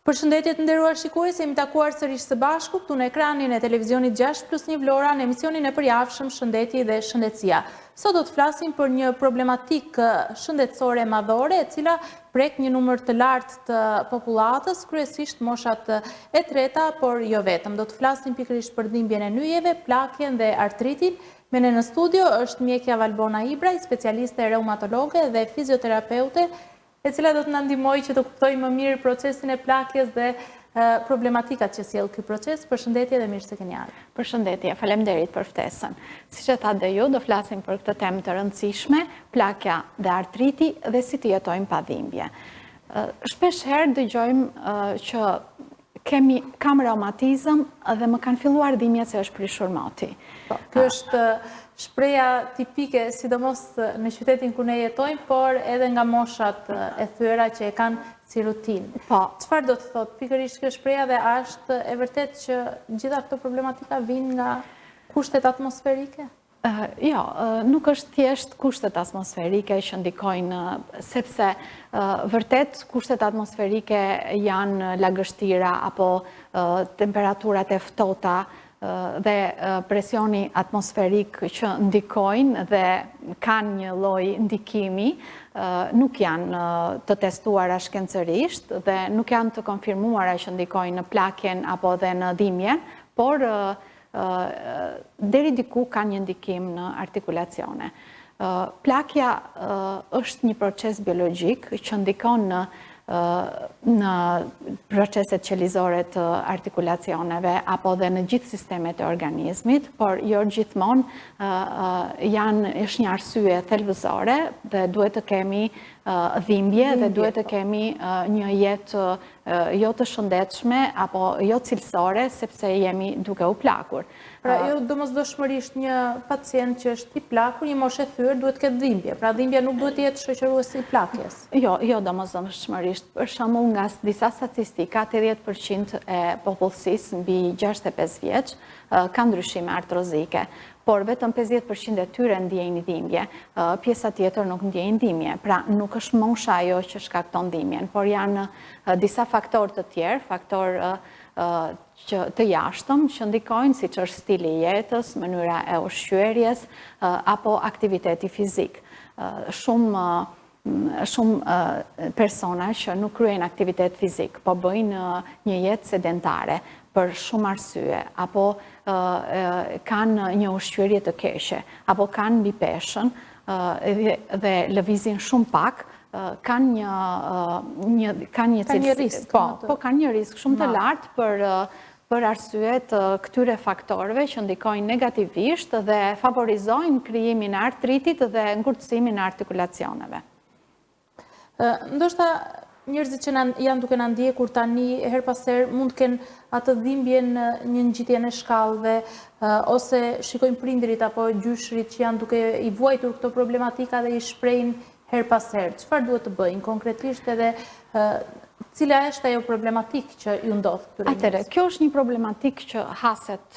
Përshëndetje të nderuar shikues, jemi takuar sërish së bashku këtu në ekranin e televizionit 6+1 Vlora në emisionin e përjavshëm Shëndeti dhe Shëndetësia. Sot do të flasim për një problematikë shëndetësore madhore, e cila prek një numër të lartë të popullatës, kryesisht moshat e treta, por jo vetëm. Do të flasim pikërisht për dhimbjen e nyjeve, plakjen dhe artritin. Me ne në studio është mjekja Valbona Ibraj, specialiste reumatologe dhe fizioterapeute, e cila do të na ndihmojë që të kuptojmë më mirë procesin e plakjes dhe problematikat që sjell ky proces. Përshëndetje dhe mirë se keni ardhur. Përshëndetje, faleminderit për ftesën. Siç e thatë dhe ju, do flasim për këtë temë të rëndësishme, plakja dhe artriti dhe si të jetojmë pa dhimbje. Shpesh herë dëgjojmë që kam reumatizëm dhe më kanë filluar dhimbjet se është prishur moti. Kjo është shpreha tipike, sidomos në qytetin ku ne jetojmë, por edhe nga moshat e thyera që e kanë si rutinë. Çfarë do të thotë pikërisht kjo shpreha dhe a është e vërtet që gjitha këto problematika vijnë nga kushtet atmosferike? Jo, nuk është thjesht kushtet atmosferike që ndikojnë, sepse vërtet kushtet atmosferike janë lagështira apo temperaturat e ftohta dhe presioni atmosferik që ndikojnë dhe kanë një lloj ndikimi, nuk janë të testuara shkencërisht dhe nuk janë të konfirmuara që ndikojnë në plakjen apo dhe në dhimbjen, por deri diku kanë një ndikim në artikulacione. Plakja është një proces biologjik që ndikon në proceset qelizore të artikulacioneve apo dhe në gjithë sistemet e organizmit, por jo gjithmonë është një arsye thelbësore dhe duhet të kemi dhimbje dhe duhet të kemi një jetë jo të shëndetshme apo jo cilësore sepse jemi duke u plakur. Pra jo domosdoshmërisht një pacient që është i plakur, një moshë e thyrë duhet të ketë dhimbje. Pra dhimbja nuk duhet të jetë shoqëruesi i plakjes. Jo domosdoshmërisht. Për shembull, nga disa statistika, 80% e popullsisë mbi 65 vjeç kanë ndryshime artrozike, por vetëm 50% e tyre ndjejnë dhimbje, pjesa tjetër nuk ndjejnë dhimbje. Pra nuk është mosha ajo që shkakton dhimbjen, por janë disa faktorë të tjerë, faktorë të jashtëm që ndikojnë, siç është stili i jetës, mënyra e ushqyerjes apo aktiviteti fizik. Shumë persona që nuk kryejnë aktivitet fizik, po bëjnë një jetë sedentare për shumë arsye, apo kanë një ushqyerje të keqe, apo kanë mbi peshën dhe lëvizin shumë pak, kanë një risk. Kanë një risk shumë të lartë për arsye të këtyre faktorëve që ndikojnë negativisht dhe favorizojnë krijimin e artritit dhe ngurtësimin e artikulacioneve. Ndoshta njerëzit që janë duke na ndjekur tani her pas here mund të kenë atë dhimbjen një ngjitjen e shkallëve ose shikojnë prindrit apo gjyshrit që janë duke i vuajtur këto problematika dhe i shprehin her pas here. Çfarë duhet të bëjnë konkretisht edhe cila është ajo problematikë që ju ndodh këtyre njerëzve? Atëherë, kjo është një problematikë që haset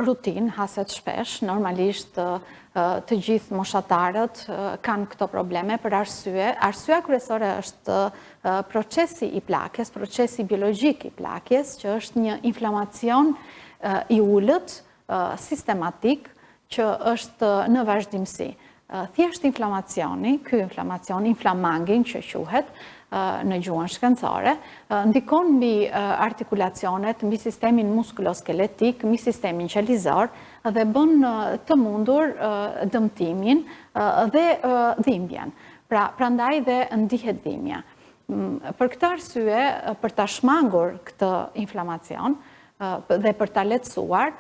rutinë, haset shpesh, normalisht të gjithë moshatarët kanë këto probleme për arsye. Arsyeja kryesore është procesi i plakjes, procesi biologjik i plakjes, që është një inflamacion i ulët, sistematik, që është në vazhdimsi. Thjesht inflamacioni, ky inflamacion, inflamangin që quhet në gjuhën shkencore, ndikon mbi artikulacionet, mbi sistemin muskuloskeletik, mbi sistemin qelizor dhe bën të mundur dëmtimin dhe dhimbjen. Prandaj dhe ndihet dhimbja. Për këtë arsye, për ta shmangur këtë inflamacion dhe për ta lehtësuar,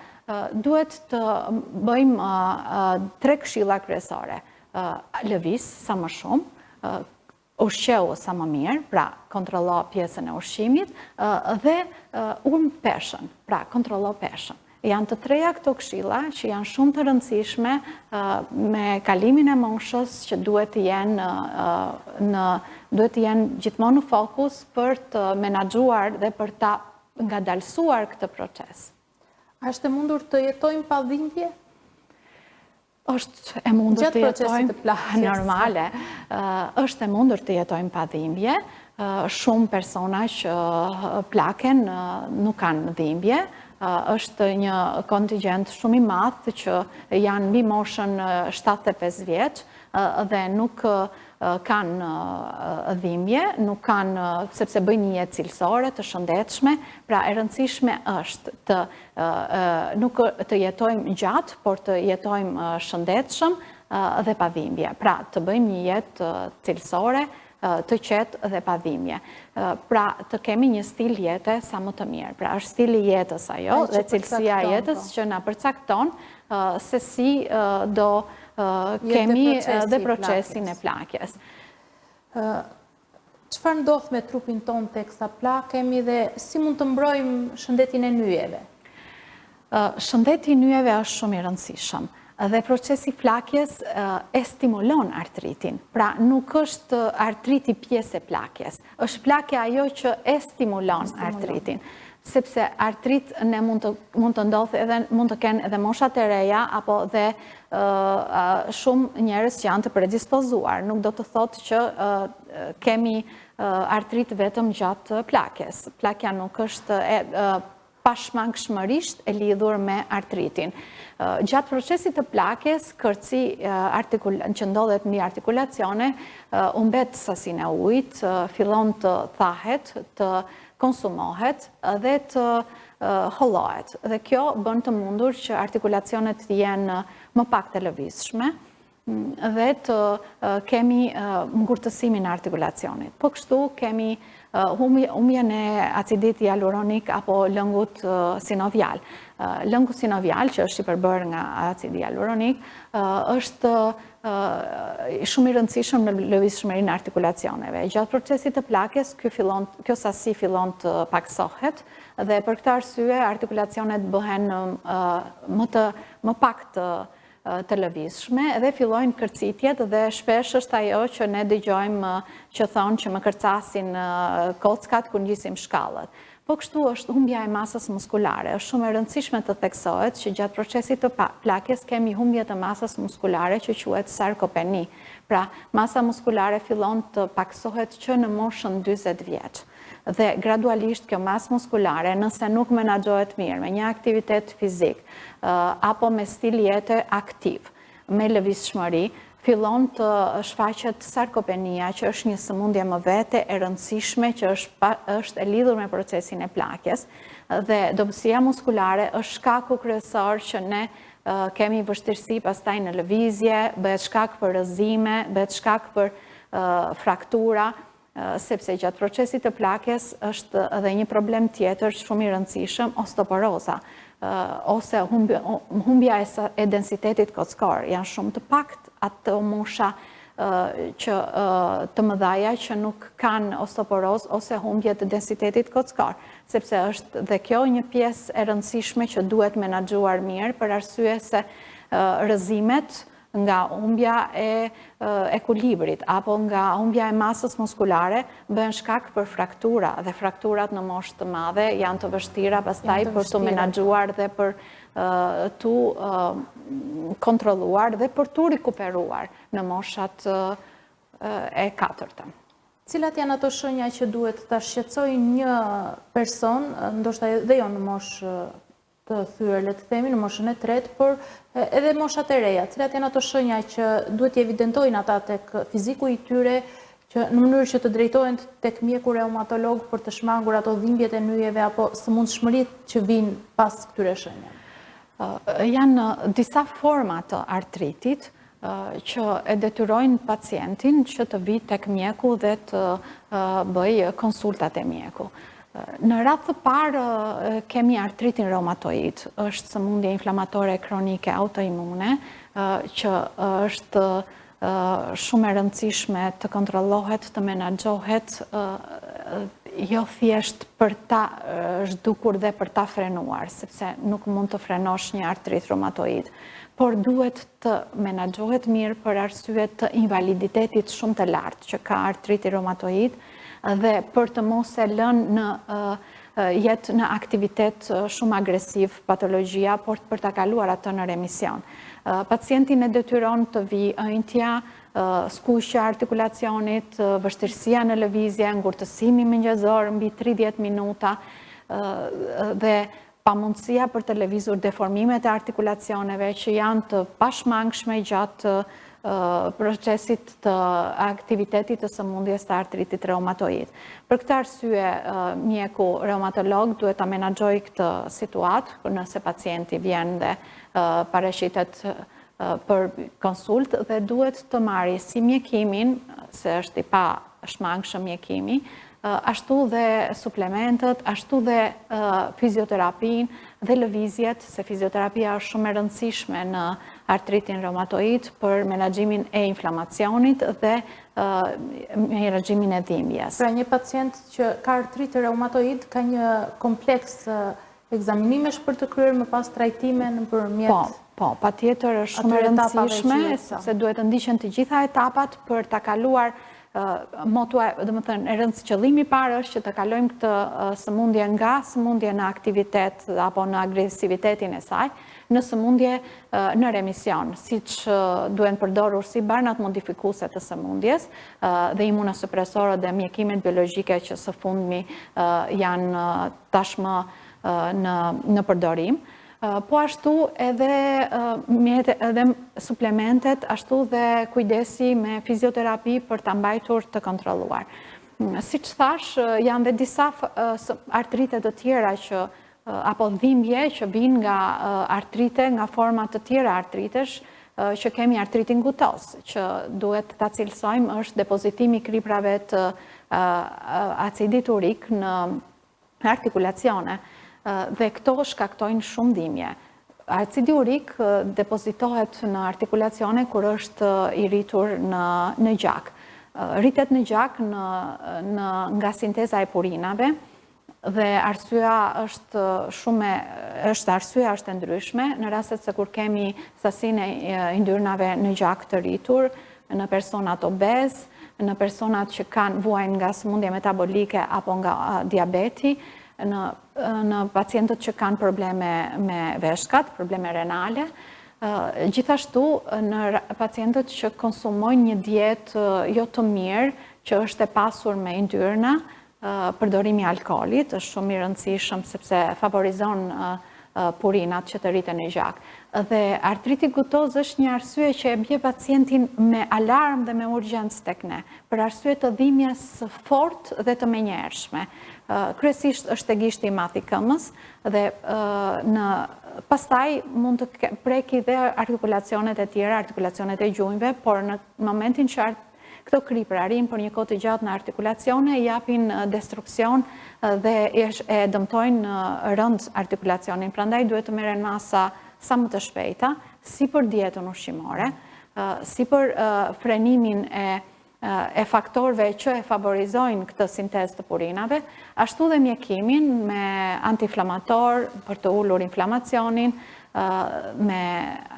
duhet të bëjmë 3 këshilla kryesore. Lëviz sa më shumë, ushqeu sa më mirë, pra kontrollo pjesën e ushqimit, dhe urm peshën, pra kontrollo peshën. Janë të treja këto këshilla që janë shumë të rëndësishme me kalimin e moshës që duhet të jenë gjithmonë në fokus për të menaxhuar dhe për ta ngadalësuar këtë proces. A është e mundur të jetojmë pa dhimbje? Është e mundur të jetojmë normale. Është e mundur të jetojmë pa dhimbje, shumë persona që plaken nuk kanë dhimbje, është një kontingent shumë i madh që janë mbi moshën 75 vjeç dhe nuk kanë dhimbje, nuk kanë, sepse bëjnë një jetë cilësore të shëndetshme, pra e rëndësishme është nuk të jetojmë gjatë, por të jetojmë shëndetshëm dhe pa dhimbje. Pra të bëjmë një jetë cilësore, të qetë dhe pa dhimbje. Pra të kemi një stil jete sa më të mirë. Pra është stili jetës ajo dhe cilësia jetës që na përcakton se si do kemi dhe procesin e plakjes. Çfarë ndodh me trupin ton teksa plakemi dhe si mund të mbrojmë shëndetin e nyjeve? Shëndeti i nyjeve është shumë i rëndësishëm. Dhe procesi plakjes e stimulon artritin. Pra nuk është artriti pjesë e plakjes, është plakja ajo që e stimulon artritin. Sepse artrit ne mund të ndodhë edhe mund të kenë edhe moshat e reja apo dhe shumë njerëz që janë të predispozuar. Nuk do të thotë që kemi artrit vetëm gjatë plakjes. Plakja nuk është pashmangshmërisht e lidhur me artritin. Gjatë procesit të plakjes, kërci që ndodhet mbi artikulacione, humbet sasinë e ujit, fillon të thahet, të konsumohet dhe të hollohet. Dhe kjo bën të mundur që artikulacionet të jenë më pak të lëvizshme dhe të kemi ngurtësimin e artikulacionit. Po kështu kemi humbjen e acidit hialuronik apo lëngut sinovial. Lëngu sinovial, që është i përbërë nga acidi hialuronik, është shumë i rëndësishëm në lëvizshmërinë e artikulacioneve. Gjatë procesit të plakjes, kjo sasi fillon të paksohet dhe për këtë arsye artikulacionet bëhen më pak të lëvizshme dhe fillojnë kërcitjet dhe shpesh është ajo që ne dëgjojmë që thonë që më kërcasin kockat kur ngjisim shkallët. Po kështu është humbja e masës muskulare. Është shumë e rëndësishme të theksohet që gjatë procesit të plakjes kemi humbje të masës muskulare që quhet sarkopeni. Pra, masa muskulare fillon të paksohet që në moshën 40 vjeç. Dhe gradualisht kjo masë muskulare, nëse nuk menaxhohet mirë me një aktivitet fizik apo me stil jete aktiv, me lëvizshmëri, fillon të shfaqet sarkopenia, që është një sëmundje më vete e rëndësishme që është e lidhur me procesin e plakjes, dhe dobësia muskulare është shkaku kryesor që ne kemi vështirësi pastaj në lëvizje, bëhet shkak për rrëzime, bëhet shkak për fraktura, sepse gjatë procesit të plakjes është edhe një problem tjetër shumë i rëndësishëm, osteoporoza, ose humbja e densitetit kockor. Janë shumë të pakt ato mosha që të mëdhaja që nuk kanë osteoporoz ose humbje të densitetit kockor, sepse është dhe kjo një pjesë e rëndësishme që duhet menaxhuar mirë për arsye se rrëzimet nga humbja e ekuilibrit apo nga humbja e masës muskulare bëhen shkak për fraktura dhe frakturat në moshë të madhe janë të vështira pastaj për të menaxhuar dhe për tu kontrolluar dhe për tu rikuperuar në moshat e katërta. Cilat janë ato shenja që duhet ta shqetësojë një person, ndoshta edhe jo në moshë të thyer, le të themi, në moshën e tretë, por edhe moshat e reja. Cilat janë ato shenja që duhet i evidentojnë ata tek fiziku i tyre, që në mënyrë që të drejtohen tek mjeku reumatolog për të shmangur ato dhimbjet e nyjeve apo sëmundshmëritë që vijnë pas këtyre shenjave? Janë disa forma të artritit që e detyrojnë pacientin që të vijë tek mjeku dhe të bëjë konsultat e mjeku. Në radhë të parë kemi artritin reumatoid, është sëmundje inflamatore kronike autoimune, që është shumë e rëndësishme të kontrollohet, të menaxhohet, jo thjesht për ta zhdukur dhe për ta frenuar, sepse nuk mund të frenosh një artrit reumatoid, por duhet të menaxhohet mirë për arsye të invaliditetit shumë të lartë që ka artriti reumatoid, dhe për të mos e lënë jetë në aktivitet shumë agresiv patologjia, por për të kaluar atë në remision. Pacientin e detyron të vijë ëndja, skuqja e artikulacionit, vështirësia në lëvizje, ngurtësimi mëngjesor mbi 30 minuta dhe pamundësia për të lëvizur deformimet e artikulacioneve që janë të pashmangshme gjatë procesit të aktivitetit të sëmundjes të artritit reumatoid. Për këtë arsye, mjeku reumatolog duhet ta menaxhojë këtë situatë nëse pacienti vjen dhe parashitet për konsult dhe duhet të marrë si mjekimin, se është i pashmangshëm mjekimi, ashtu dhe suplementët, ashtu dhe fizioterapin dhe lëvizjet, se fizioterapia është shumë e rëndësishme në artritin reumatoid për menaxhimin e inflamacionit dhe menaxhimin e dhimbjes. Pra një pacient që ka artrit reumatoid ka një kompleks ekzaminimesh për të kryer më pas trajtime nëpërmjet. Po, patjetër është shumë e rëndësishme, sepse duhet të ndiqen të gjitha etapat për ta kaluar qëllimi i parë është që të kalojmë këtë sëmundje nga sëmundje në aktivitet apo në agresivitetin e saj, në sëmundje në remision, siç duhen përdorur si barnat modifikuese të sëmundjes dhe imunosupresorët dhe mjekimet biologjike që së fundmi janë tashmë në përdorim. Po ashtu edhe suplementet, ashtu dhe kujdesi me fizioterapi për ta mbajtur të kontrolluar. Siç thash, janë dhe disa artrite të tjera apo dhimbje që vijnë nga artrite, nga forma të tjera artritesh, që kemi artritin gutos, që duhet ta cilësojmë është depozitimi i kriprave të acidit urik në artikulacione. Dhe këto shkaktojnë shumë dhimbje. Acidi urik depozitohet në artikulacione kur është i rritur në gjak. Rritet në gjak nga sinteza e purinave dhe arsyeja është e ndryshme në rastet se kur kemi sasinë e yndyrnave në gjak të rritur, në personat obez, në personat që kanë vuajnë nga sëmundje metabolike apo nga diabeti, në pacientët që kanë probleme me veshkat, probleme renale, gjithashtu në pacientët që konsumojnë një dietë jo të mirë, që është e pasur me yndyrna, përdorimi i alkoolit është shumë i rëndësishëm sepse favorizon purinat që të rriten në gjak. Dhe artriti gutoz është një arsye që e bie pacientin me alarm dhe me urgjencë tek ne, për arsye të dhimbjes së fortë dhe të menjëhershme. Kryesisht është e gishti i madh i këmbës dhe pastaj mund të preki dhe artikulacionet e tjera, artikulacionet e gjunjëve, por në momentin që këto kripra arrin për një kohë të gjatë në artikulacione, japin destruksion dhe e dëmtojnë rënd artikulacionin. Prandaj duhet të merren masa sa më të shpejta, si për dietën ushqimore, si për frenimin e faktorëve që e favorizojnë këtë sintezë të purinave, ashtu dhe mjekimin me antiinflamator për të ulur inflamacionin, me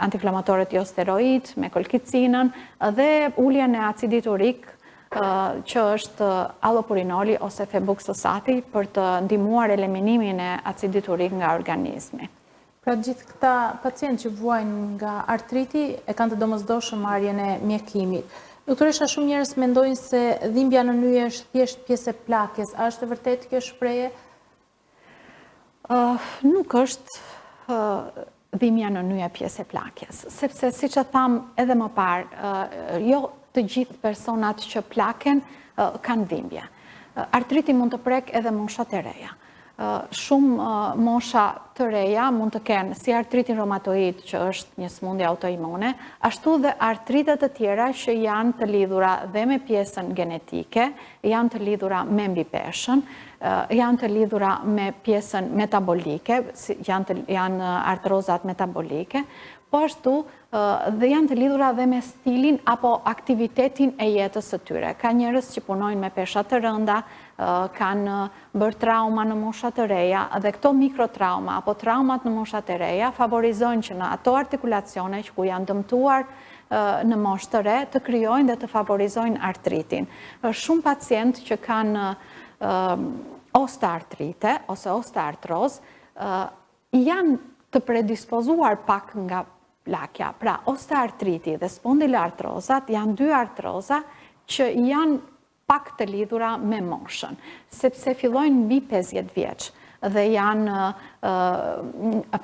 antiinflamatorët jo steroid, me kolkicinën dhe uljen e acidit urik që është allopurinoli ose febuksosati për të ndihmuar eliminimin e acidit urik nga organizmi. Pra gjithë këta pacientë që vuajnë nga artriti e kanë të domosdoshëm marrjen e mjekimit. Doktoresha, shumë njerëz mendojnë se dhimbja në nyje është thjesht pjesë e plakjes. A është e vërtetë kjo shprehje? Nuk është dhimbja në nyje pjesë e plakjes, sepse siç e tham edhe më parë, jo të gjithë personat që plaken kanë dhimbje. Artriti mund të prek edhe moshat e reja. Shumë mosha të reja mund të kenë si artritin reumatoid, që është një sëmundje autoimune, ashtu dhe artritet të tjera që janë të lidhura dhe me pjesën genetike, janë të lidhura me mbipeshën, janë të lidhura me pjesën metabolike, janë artrozat metabolike, po ashtu dhe janë të lidhura dhe me stilin apo aktivitetin e jetës së tyre. Ka njerëz që punojnë me pesha të rënda, kanë bërë trauma në mosha të reja dhe këto mikrotrauma apo traumat në mosha të reja favorizojnë që në ato artikulacione që ku janë dëmtuar në moshë të re të krijojnë dhe të favorizojnë artritin. Shumë pacientë që kanë osteoartrite ose osteoartroz janë të predispozuar pak nga plakja. Pra, osteoartriti dhe spondiloartrozat janë dy artroza që janë pak të lidhura me moshën, sepse fillojnë mbi 50 vjeç dhe janë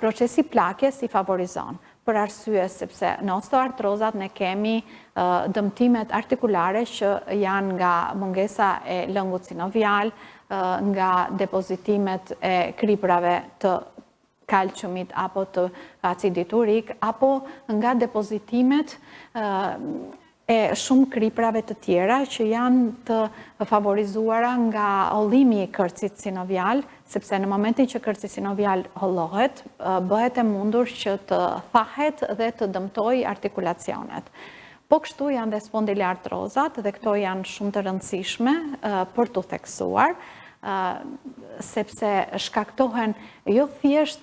procesi plakjes i favorizon. Për arsye sepse në osteoartrozat ne kemi dëmtimet artikulare që janë nga mungesa e lëngut sinovial, nga depozitimet e kriprave të kalciumit apo të acidit urik, apo nga depozitimet e shumë kriprave të tjera që janë të favorizuara nga hollimi i kërcit sinovial, sepse në momentin që kërci sinovial hollohet, bëhet e mundur që të thahet dhe të dëmtoj artikulacionet. Po kështu janë dhe spondiloartrozat dhe këto janë shumë të rëndësishme për të theksuar, sepse shkaktohen jo thjesht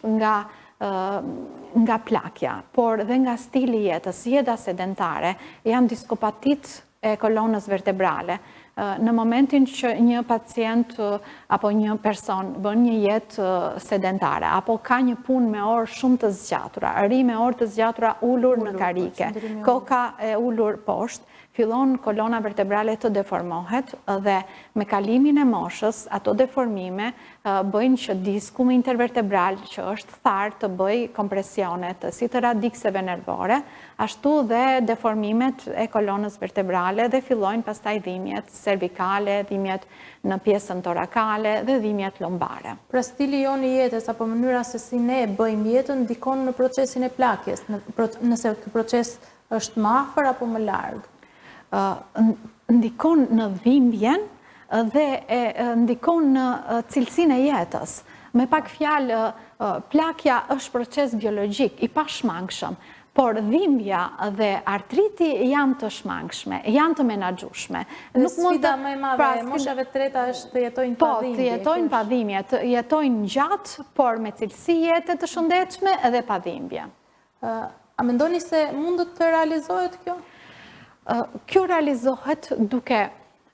nga plakja, por dhe nga stili jetës, jeta sedentare, janë diskopatit e kolonës vertebrale. Në momentin që një pacient apo një person bën një jetë sedentare, apo ka një punë me orë shumë të zgjatura, ri me orë të zgjatura ullur në karike, koka e ullur poshtë, fillon kolona vertebrale të deformohet dhe me kalimin e moshës, ato deformime bëjnë që disku intervertebral që është tharë të bëj kompresionet si të radikseve nervore, ashtu dhe deformimet e kolonës vertebrale dhe fillojnë pastaj dhimbjet cervikale, dhimbjet në pjesën torakale dhe dhimbjet lombare. Pra stili jonë i jetës apo mënyra se si ne bëjmë jetën ndikon në procesin e plakjes, nëse ky proces është më afër apo më larg? Ndikon në dhimbjen dhe ndikon në cilësinë e jetës. Me pak fjalë, plakja është proces biologjik i pashmangshëm, por dhimbja dhe artriti janë të shmangshme, janë të menaxhueshme. Sfida më e madhe e moshave të treta është të jetojnë pa dhimbje. Po, të jetojnë pa dhimbje, të jetojnë gjatë, por me cilësi jete të shëndetshme edhe pa dhimbje. A mendoni se mund të realizohet kjo? Kjo realizohet duke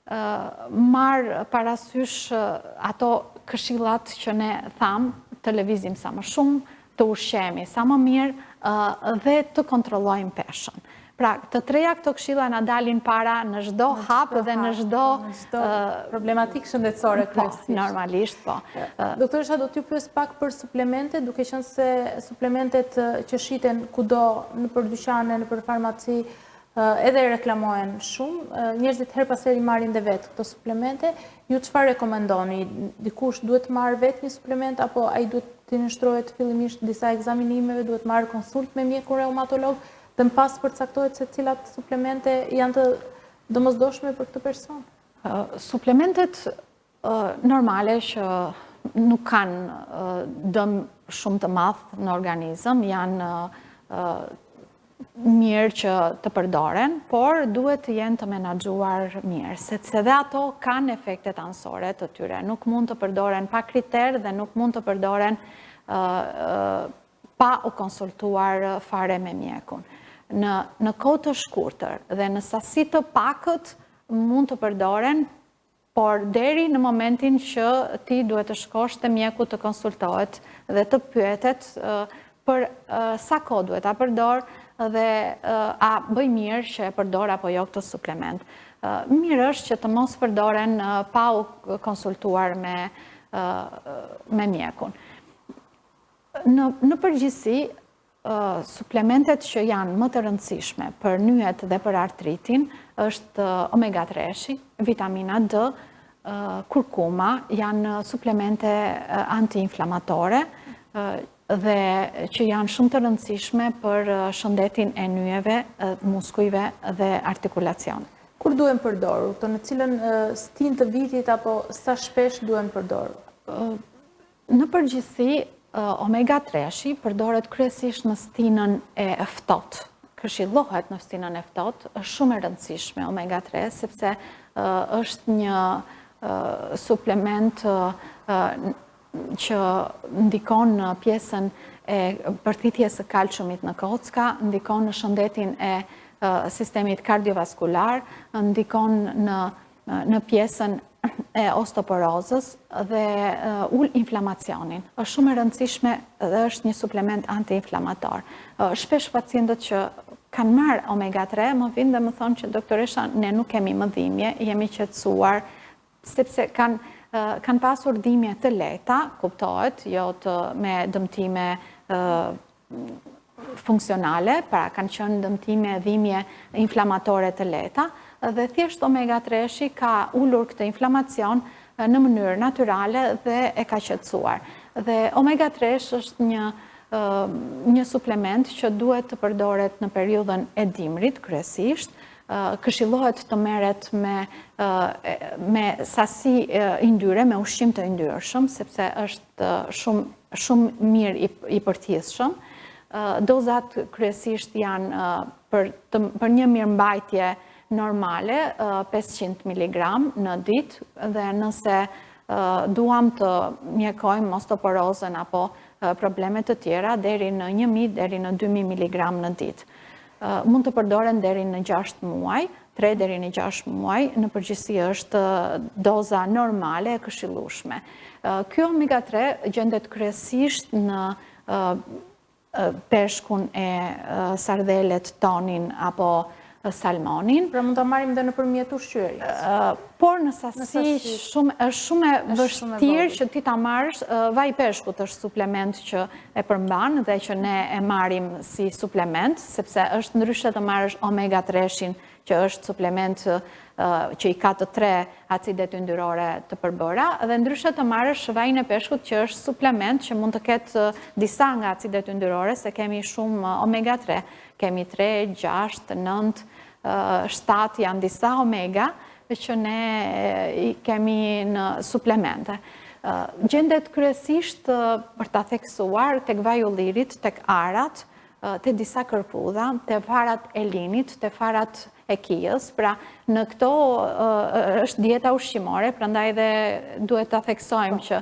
marrë parasysh ato këshillat që ne tham, të lëvizim sa më shumë, të ushqemi sa më mirë dhe të kontrollojmë peshën. Pra, të treja këto këshilla na dalin para në çdo hap dhe në çdo problematikë shëndetësore kryesisht. Po, normalisht po. Doktoresha, do t'ju pyes pak për suplemente, duke qenë se suplementet që shiten kudo nëpër dyqane, nëpër farmaci, edhe reklamohen shumë, njerëzit her pas heri marrin dhe vetë këto suplemente. Ju çfarë rekomendoni? Dikush duhet të marrë vetë një suplement, apo ai duhet të inshtrohet fillimisht disa ekzaminimeve, duhet marrë konsult me mjekun reumatolog, dhe më pas përcaktohet se cilat suplemente janë të domosdoshme për këtë person? Suplementet normale që nuk kanë dëm shumë të madh në organizëm, janë mirë që të përdoren, por duhet të jenë të menaxhuar mirë, sepse dhe ato kanë efektet anësore të tyre. Nuk mund të përdoren pa kriter dhe nuk mund të përdoren pa u konsultuar fare me mjekun. Në kohë të shkurtër dhe në sasi të pakët mund të përdoren, por deri në momentin që ti duhet të shkosh te mjeku të konsultohet dhe të pyetet për sa kohë duhet ta përdor dhe a bëj mirë që e përdor apo jo këtë suplement. Mirë është që të mos përdoren pa u konsultuar me mjekun. Në përgjithësi, suplementet që janë më të rëndësishme për nyjet dhe për artritin është omega 3, vitamina D, kurkuma, janë suplemente antiinflamatore dhe që janë shumë të rëndësishme për shëndetin e nyjeve, muskujve dhe artikulacionit. Kur duhen përdorur? Në cilën stin të vitit apo sa shpesh duhen përdorur? Në përgjithësi, omega 3 përdoret kryesisht në stinën e ftohtë. Këshillohet në stinën e ftohtë, është shumë e rëndësishme omega 3 sepse është një suplement që ndikon në pjesën e përthithjes së kalciumit në kocka, ndikon në shëndetin e sistemit kardiovaskular, ndikon në pjesën e osteoporozës dhe ul inflamacionin. Është shumë e rëndësishme dhe është një suplement antiinflamator. Shpesh pacientët që kanë marrë omega-3 më vinë dhe më thonë që doktoresha, ne nuk kemi më dhimbje, jemi qetësuar, sepse kanë pasur dhimbje të lehta, kuptohet, jo me dëmtime funksionale, pra kanë qenë dëmtime dhimbje inflamatore të lehta, dhe thjesht omega-3 ka ullur këtë inflamacion në mënyrë natyrale dhe e ka qetësuar. Dhe omega-3 është një suplement që duhet të përdoret në periudhën e dimrit, kryesisht, këshillohet të merret me sasi yndyre, me ushqim të yndyrshëm, sepse është shumë mirë i përthithshëm. Dozat kryesisht janë për një mirëmbajtje normale 500 mg në ditë dhe nëse duam të mjekojmë osteoporozën apo problemet të tjera deri në 1000 deri në 2000 mg në ditë. Mund të përdoren deri në 6 muaj, 3 deri në 6 muaj, në përgjithësi është doza normale e këshillueshme. Ky omega-3 gjendet kryesisht në peshkun e sardelet, tonin apo salmonin. Pra mund të marrim dhe nëpërmjet ushqyerjes. Por në sasi është shumë e vështirë që ti ta marrësh. Vaj peshkut është suplement që e përmban dhe që ne e marrim si suplement, sepse është ndryshe të marrësh omega-3-shin, që është suplement që i ka të 3 acidet yndyrore të përbëra, dhe ndryshe të marrësh vajin e peshkut që është suplement që mund të ketë disa nga acidet yndyrore, se kemi shumë omega-3, kemi 3, 6, 9, 7 janë disa omega që ne i kemi në suplemente. Gjendet kryesisht për ta theksuar tek vaji i ullirit, tek arat, te disa kërpudha, te farat e linit, te farat e kijës, pra në këto është dieta ushqimore, prandaj dhe duhet ta theksojmë që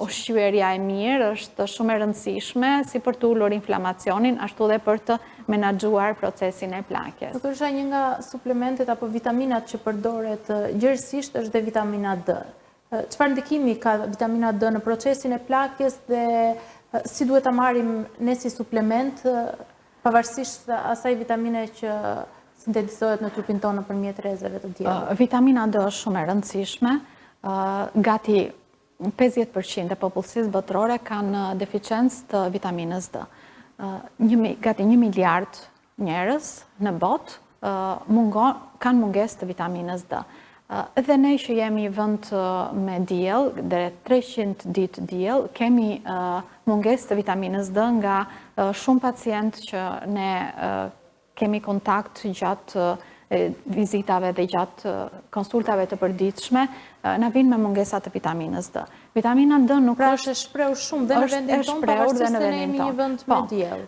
ushqyerja e mirë është shumë e rëndësishme si për të ulur inflamacionin, ashtu dhe për të menaxhuar procesin e plakjes. Doktoresha, një nga suplementet apo vitaminat që përdoret gjërësisht është dhe vitamina D. Çfarë ndikimi ka vitamina D në procesin e plakjes dhe si duhet ta marrim ne si suplement, pavarësisht asaj vitamine që sintetizohet në trupin tonë nëpërmjet rrezeve të diellit? Vitamina D është shumë e rëndësishme. Gati 50% e popullsisë botërore kanë deficiencë të vitaminës D. Gati 1 miliard njerëz në botë kanë mungesë të vitaminës D. Edhe ne që jemi vend me diell, dhe 300 ditë diell, kemi mungesë të vitaminës D nga shumë pacientë që ne kemi kontakt gjatë vizitave dhe gjatë konsultave të përditshme, na vinë me mungesa të vitaminës D. Vitamina D nuk është e shprehur shumë dhe në vendin tonë, pavarësisht se ne jemi një vend me diell.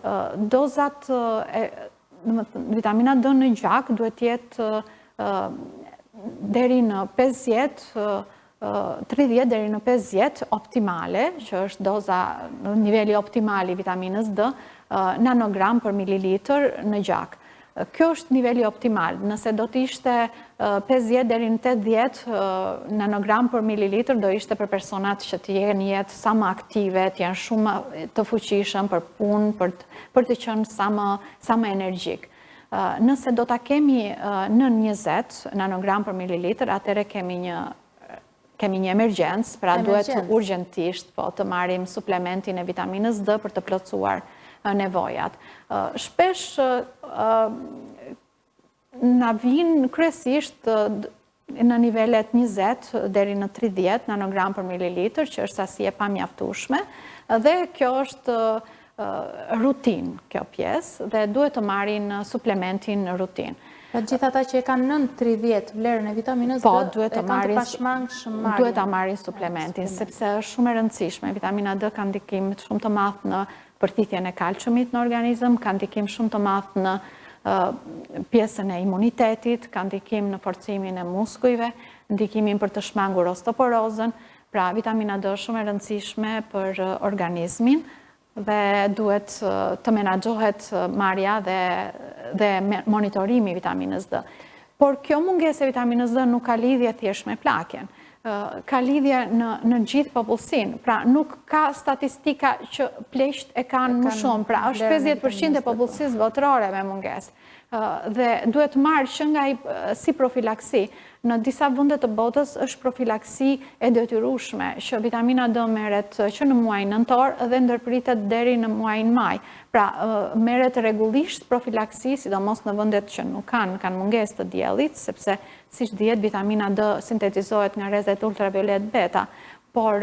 Dozat vitamina D në gjak duhet jetë deri në 50, 30 deri në 50 optimale, që është doza në niveli optimal i vitaminës D, nanogram për mililitër në gjak. Kjo është niveli optimal. Nëse do të ishte 50 deri në 80 nanogram për mililitër, do ishte për personat që të jenë jetë sa më aktive, të janë shumë të fuqishëm për punë, për të qenë sa më energjik. Nëse do ta kemi në 20 nanogram për mililitër, atëherë kemi një emergjencë, pra duhet urgjentisht të marrim suplementin e vitaminës D për të plotësuar nevojat. Shpesh na vinë kryesisht në nivelet 20 deri në 30 nanogram për mililitër, që është sasi e pamjaftueshme, dhe kjo është rutinë, kjo pjesë, dhe duhet të marrin suplementin në rutinë. Gjithë ata që e kanë nën 30 vlerën e vitaminës D, duhet të marrin suplementin, sepse është shumë e rëndësishme. Vitamina D ka ndikim shumë të madh në përthithjen e kalciumit në organizëm, ka ndikim shumë të madh në pjesën e imunitetit, ka ndikim në forcimin e muskujve, ndikimin për të shmangur osteoporozën. Pra, vitamina D është shumë e rëndësishme për organizmin dhe duhet të menaxhohet marrja dhe monitorimi i vitaminës D. Por kjo mungesë e vitaminës D nuk ka lidhje thjesht me plakjen. Ka lidhje në gjithë popullsinë. Pra nuk ka statistika që pleqt e kanë më shumë. Pra është 50% e popullsisë botërore me mungesë. Dhe duhet marrë që nga si profilaksi. Në disa vende të botës është profilaksi e detyrueshme që vitamina D merret që në muajin nëntor dhe ndërpritet deri në muajin maj. Pra merret rregullisht profilaksi, sidomos në vendet që nuk kanë mungesë të diellit, sepse siç dihet vitamina D sintetizohet nga rrezet ultraviolet beta. Por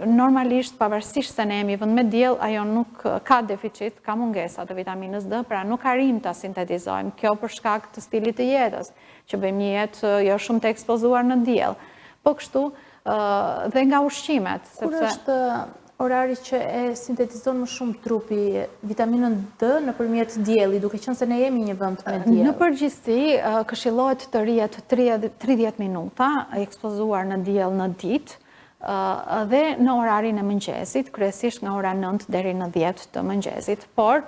normalisht, pavarësisht se ne jemi vend me diell, ajo nuk ka deficit, ka mungesa të vitaminës D, pra nuk arrim ta sintetizojmë. Kjo për shkak të stilit të jetës, që bëjmë një jetë jo shumë të ekspozuar në diell. Po kështu dhe nga ushqimet, Kur është orari që e sintetizon më shumë trupi vitaminën D nëpërmjet diellit, duke qenë se ne jemi një vend me diell? Në përgjithësi, këshillohet të rrihet 30 minuta ekspozuar në diell në ditë, dhe në orarin e mëngjesit, kryesisht nga ora 9 deri në 10 të mëngjesit. Por,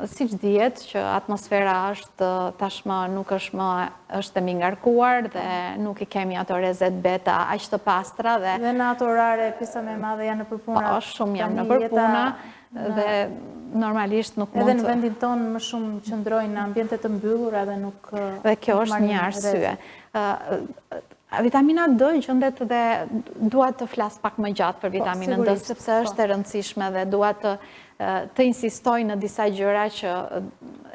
siç dihet që atmosfera është tashmë nuk është e mingarkuar dhe nuk i kemi ato rrezet beta aq të pastra dhe në ato orare pjesa më e madhe janë nëpër puna. Po, shumë janë nëpër puna dhe normalisht nuk mund edhe në vendin tonë më shumë qëndrojnë në ambiente të mbyllura dhe nuk. Dhe kjo është një arsye. Vitamina D gjendet dhe dua të flas pak më gjatë për vitaminën D sepse është e rëndësishme dhe dua të insistoj në disa gjëra që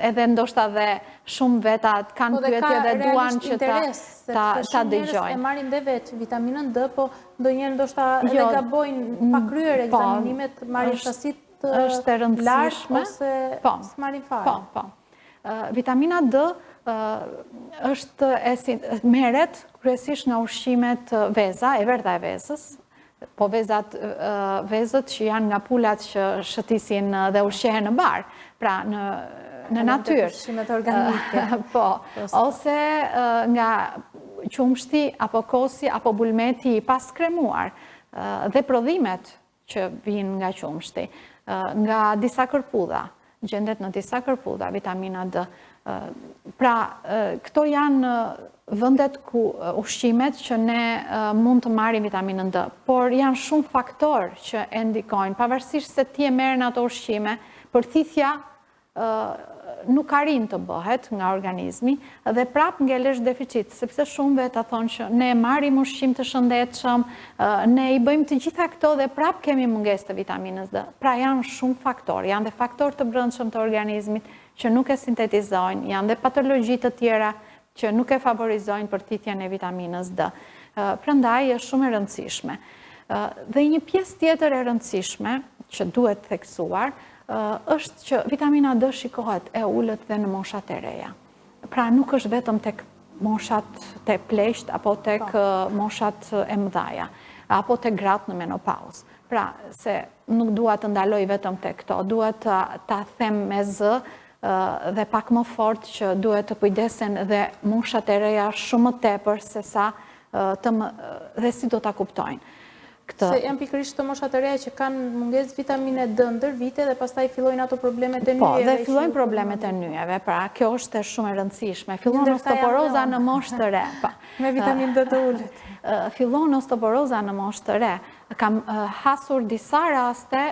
edhe ndoshta dhe shumë veta kanë pyetje dhe duan që ta dëgjojnë. E marrin dhe vetë vitaminën D, po ndonjëherë ndoshta edhe gabojnë pa kryer ekzaminimet, marrin sasitë është e rëndësishme ose s'marrin fare. Po. Vitamina D merret kryesisht nga ushqimet veza, e verdha e vezës, po vezët që janë nga pulat që shëtisin dhe ushqehen në bar, pra në natyrë. Ushqimet organike. Po, ose nga qumshti, apo kosi, apo bulmeti i pas kremuar, dhe prodhimet që vijnë nga qumshti, nga disa kërpudha, gjendet në disa kërpudha, vitamina D. Pra, këto janë vendet ku ushqimet që ne mund të marrim vitaminën D, por janë shumë faktorë që e ndikojnë, pavarësisht se ti e merr në ato ushqime, përthithja nuk arrin të bëhet nga organizmi dhe prap ngelesh deficit, sepse shumë veta thonë që ne marrim ushqim të shëndetshëm, ne i bëjmë të gjitha këto dhe prap kemi mungesë të vitaminës D. Pra janë shumë faktorë, janë dhe faktorë të brendshëm të organizmit që nuk e sintetizojnë, janë dhe patologji të tjera që nuk e favorizojnë përthithjen e vitaminës D. Prandaj është shumë e rëndësishme. Dhe një pjesë tjetër e rëndësishme që duhet theksuar është që vitamina D shikohet e ulët dhe në moshat e reja. Pra nuk është vetëm tek moshat të pleqt apo tek moshat e mëdhaja, apo tek gratë në menopauzë. Pra se nuk dua të ndaloj vetëm tek këto, duhet ta them me zë dhe pak më fort që duhet të kujdesen dhe moshat e reja shumë më tepër se sa dhe si do ta kuptojnë. Se janë pikërisht të moshat e reja që kanë mungesë vitamine D ndër vite dhe pastaj fillojnë ato problemet e nyjeve. Po, dhe fillojnë problemet e nyjeve, pra kjo është shumë e rëndësishme. Fillon osteoporoza në moshë të re. Me vitaminë D të ulët. Fillon osteoporoza në moshë të re. Kam hasur disa raste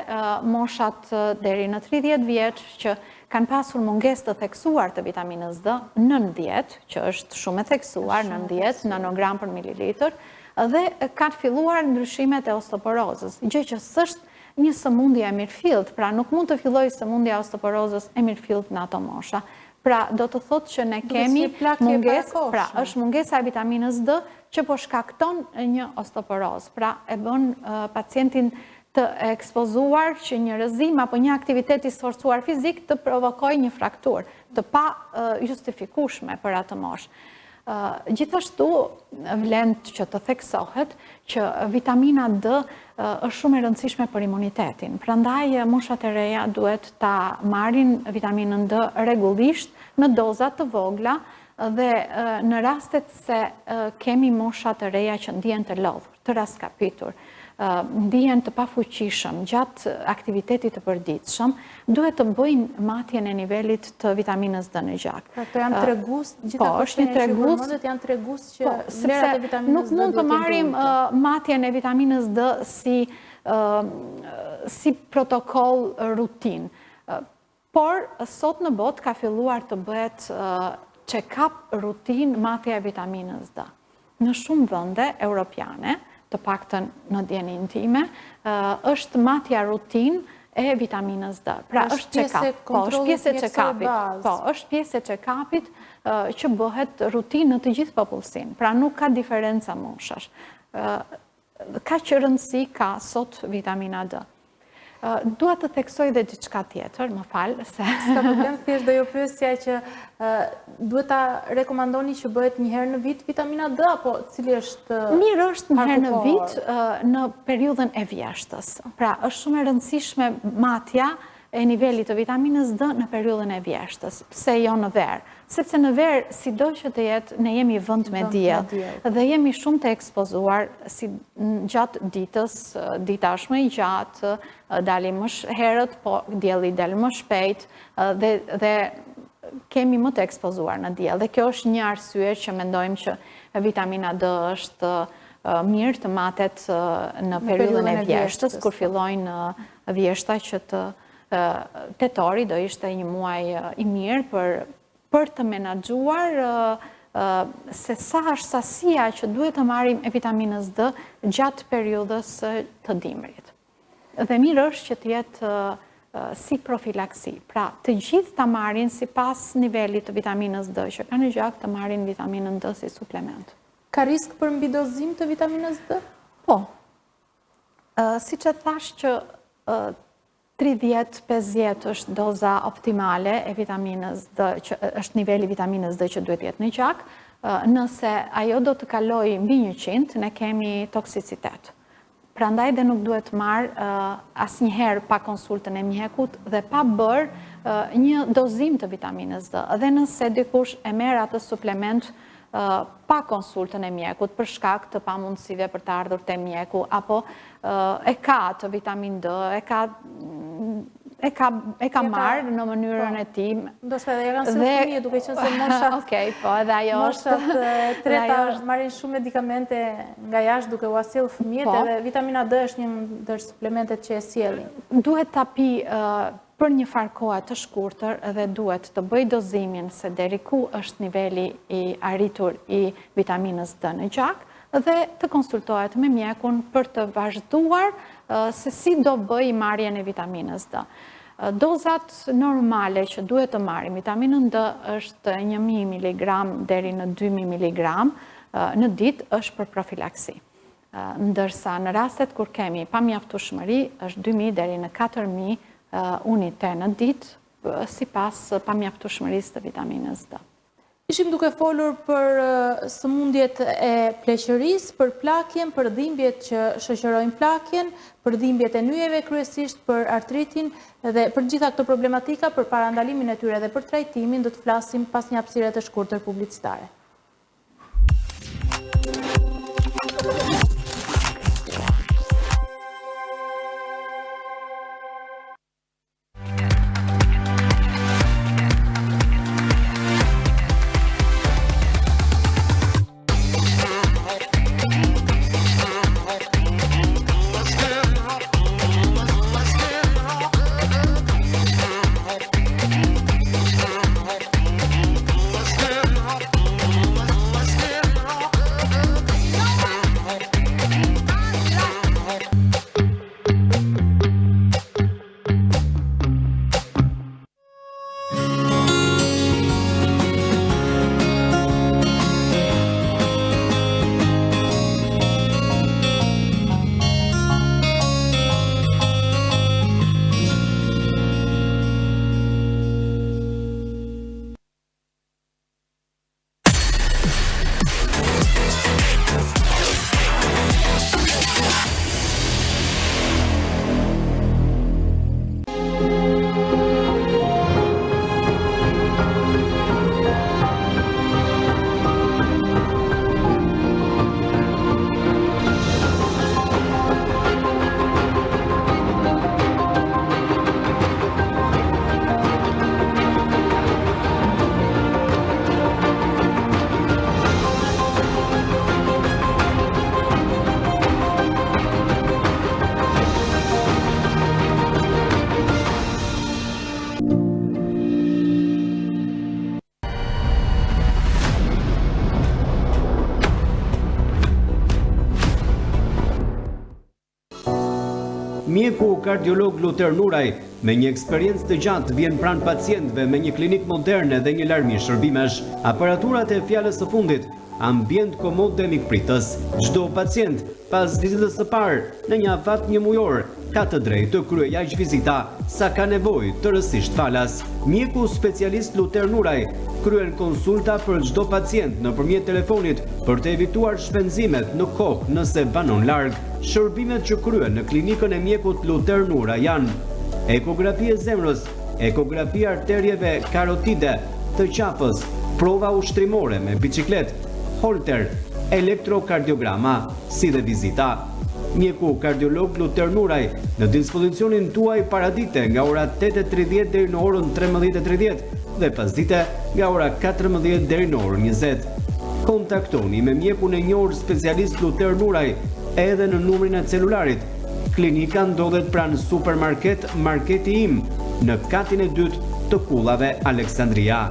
moshat deri në 30 vjeç që kanë pasur mungesë të theksuar të vitaminës D nën dietë, që është shumë e theksuar, nën 10 nanogram për mililitër, dhe kanë filluar ndryshimet e osteoporozës, gjë që s'është një sëmundje e mirëfillt, pra nuk mund të fillojë sëmundja e osteoporozës e mirëfillt në ato mosha. Pra do të thotë që ne kemi mungesë, pra është mungesa e vitaminës D që po shkakton një osteoporozë, pra e bën pacientin të ekspozuar që një rrëzim apo një aktivitet i sforcuar fizik të provokojë një frakturë, të pa justifikueshme për atë moshë. Gjithashtu vlen që të theksohet që vitamina D është shumë e rëndësishme për imunitetin. Prandaj moshat e reja duhet ta marrin vitaminën D rregullisht në doza të vogla dhe në rastet se kemi mosha të reja që ndihen të lodhur, të raskapitur, ndihen të pafuqishëm gjatë aktivitetit të përditshëm, duhet të bëjnë matjen e nivelit të vitaminës D në gjak. Pra këto janë tregus, gjitha këto hormonet janë tregus që vlerat e vitaminës D nuk mund të marrim matjen e vitaminës D si protokoll rutin. Por, sot në botë ka filluar të bëhet check-up rutin matja e vitaminës D. Në shumë vende europiane, të paktën në djenin time, është matja rutin e vitaminës D. Pra, është check-up. Po, është pjesë e check-upit. Po, është pjesë e check-upit që bëhet rutin në të gjithë popullsinë. Pra, nuk ka diferenca moshash. Ka që rëndësi ka sot vitamina D. Dua të theksoj dhe diçka tjetër, më falë, se... Ska problem, thjesht do ju pyesja që duhet ta rekomandoni që bëhet një herë në vit vitamina D, apo cili është... Mirë është një herë në vit në periudhën e vjeshtës. Pra, është shumë e rëndësishme matja e nivelit të vitaminës D në periudhën e vjeshtës. Pse jo në verë? Sepse në verë, sido që të jetë, ne jemi vend me diell dhe jemi shumë të ekspozuar gjatë ditës, dita është më i gjatë, dalim më herët, po dielli del më shpejt dhe kemi më të ekspozuar në diell. Dhe kjo është një arsye që mendojmë që vitamina D është mirë të matet në periudhën e vjeshtës, kur fillojnë vjeshta që tetori do ishte një muaj i mirë për të menaxhuar se sa është sasia që duhet të marrim e vitaminës D gjatë periudhës të dimrit. Dhe mirë është që të jetë si profilaksi. Pra, të gjithë të marrin sipas nivelit të vitaminës D, që kanë gjak të marrin vitaminën D si suplement. Ka risk për mbidozim të vitaminës D? Po. Siç e thash që 30-50 është doza optimale e vitaminës D, që është niveli vitaminës D që duhet jetë në gjak. Nëse ajo do të kaloj mbi 100, ne kemi toksicitet. Prandaj dhe nuk duhet marrë asnjëherë pa konsultën e mjekut dhe pa bërë një dozim të vitaminës D. Dhe nëse dikush e merr atë suplement pa konsultën e mjekut për shkak të pamundësive për të ardhur te mjeku, apo e ka të vitamin D, e ka marrë në mënyrën e tij. Ndoshta edhe kanë sënë fëmijë, duke qenë se moshat... Okej, po edhe ajo është... Moshat treta marrin shumë medikamente nga jashtë duke u sjellë fëmijët, edhe vitamina D është një ndër suplementet që e sjellin. Duhet ta pi për një farë kohe të shkurtër dhe duhet të bëj dozimin se deri ku është niveli i arritur i vitaminës D në gjak dhe të konsultohet me mjekun për të vazhduar se si do bëj marrjen e vitaminës D. Dozat normale që duhet të marrim vitaminën D është 1000 mg deri në 2000 mg në ditë është për profilaksi. Ndërsa në rastet kur kemi pamjaftueshmëri është 2000 deri në 4000 unite në ditë sipas pamjaftueshmërisë të vitaminës D. Ishim duke folur për sëmundjet e pleqërisë, për plakjen, për dhimbjet që shoqërojnë plakjen, për dhimbjet e nyjeve kryesisht, për artritin dhe për gjitha këto problematika, për parandalimin e tyre dhe për trajtimin, do të flasim pas një hapësire të shkurtër publicitare. Mjeku kardiolog Luter Nuraj, me një eksperiencë të gjatë, vjen pranë pacientëve me një klinik moderne dhe një larmi shërbimesh. Aparaturat e fjalës së fundit, ambient komod dhe mikpritës. Çdo pacient, pas vizitës së parë, në një afat një mujor, ka të drejtë të kryejë aq vizita sa ka nevojë të rësisht falas. Mjeku specialist Luter Nuraj kryen konsulta për çdo pacient nëpërmjet telefonit për të evituar shpenzimet në kohë nëse banon larg. Shërbimet që kryen në klinikën e mjekut Luter Nuraj janë ekografi e zemrës, ekografi arterieve karotide, të qafës, prova ushtrimore me biciklet, holter, elektrokardiograma, si dhe vizita. Mjeku kardiolog Luter Nuraj në dispozicionin tuaj paradite nga ora 8:30 deri në orën 13:30 dhe pasdite nga ora 14 deri në orën 20. Kontaktoni me mjekun e njohur specialist Luter Nuraj edhe në numrin e celularit. Klinika ndodhet pranë supermarket Marketi Im në katin e dytë të Kullave Aleksandria.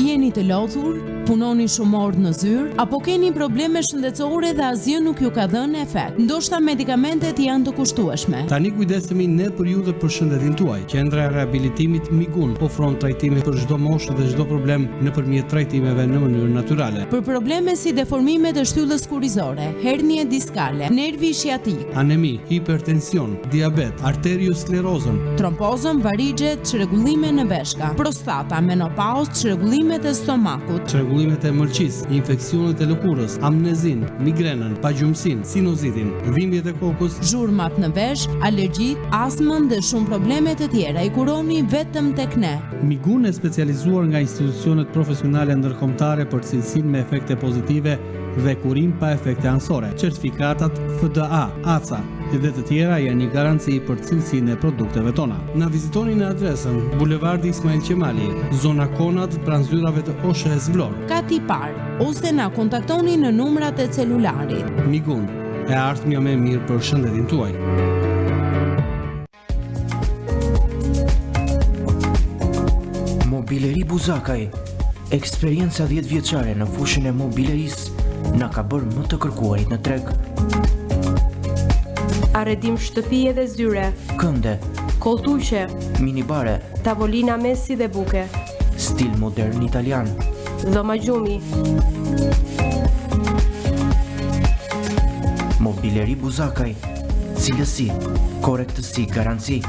Jeni të lodhur, punoni shumë orë në zyrë, apo keni probleme shëndetësore dhe asgjë nuk ju ka dhënë efekt. Ndoshta medikamentet janë të kushtueshme. Tani kujdesemi ne për ju dhe për shëndetin tuaj. Qendra e Rehabilitimit Migun ofron trajtime për çdo moshë dhe çdo problem nëpërmjet trajtimeve në mënyrë natyrale. Për probleme si deformime të shtyllës kurrizore, hernie diskale, nervi ischiatik, Anemi, hipertension, diabet, arteriosklerozën, trompozën, varigje, çrregullime në veshka, prostata, menopauzë, çrregullimet e stomakut, çrregullimet e mëlçisë, infeksionet e lëkurës, amnezin, migrenën, pagjumësinë, sinuzitin, dhimbjet e kokës, zhurmat në vesh, alergjit, astmën dhe shumë probleme të tjera i kuroni vetëm tek ne. Migun e specializuar nga institucionet profesionale ndërkombëtare për cilësinë me efekte pozitive dhe kurim pa efekte anësore. Certifikatat FDA, ACA dhe të tjera janë një garanci për cilësinë e produkteve tona. Na vizitoni në adresën Bulevardi Ismail Qemali, zona Konat, pranë zyrave të OSHS Vlorë. Kati par, ose na kontaktoni në numrat e celularit. Migun, e ardhmja më e mirë për shëndetin tuaj. Mobileri Buzakaj, eksperienca 10 vjeçare në fushën e mobilerisë na ka bërë më të kërkuarit në treg. Arredim shtëpie dhe zyre, Kënde, koltuqe, minibare, tavolina mesi dhe buke, stil modern italian, dhoma gjumi. Mobileri Buzakaj, cilësi, korrektësi, garanci.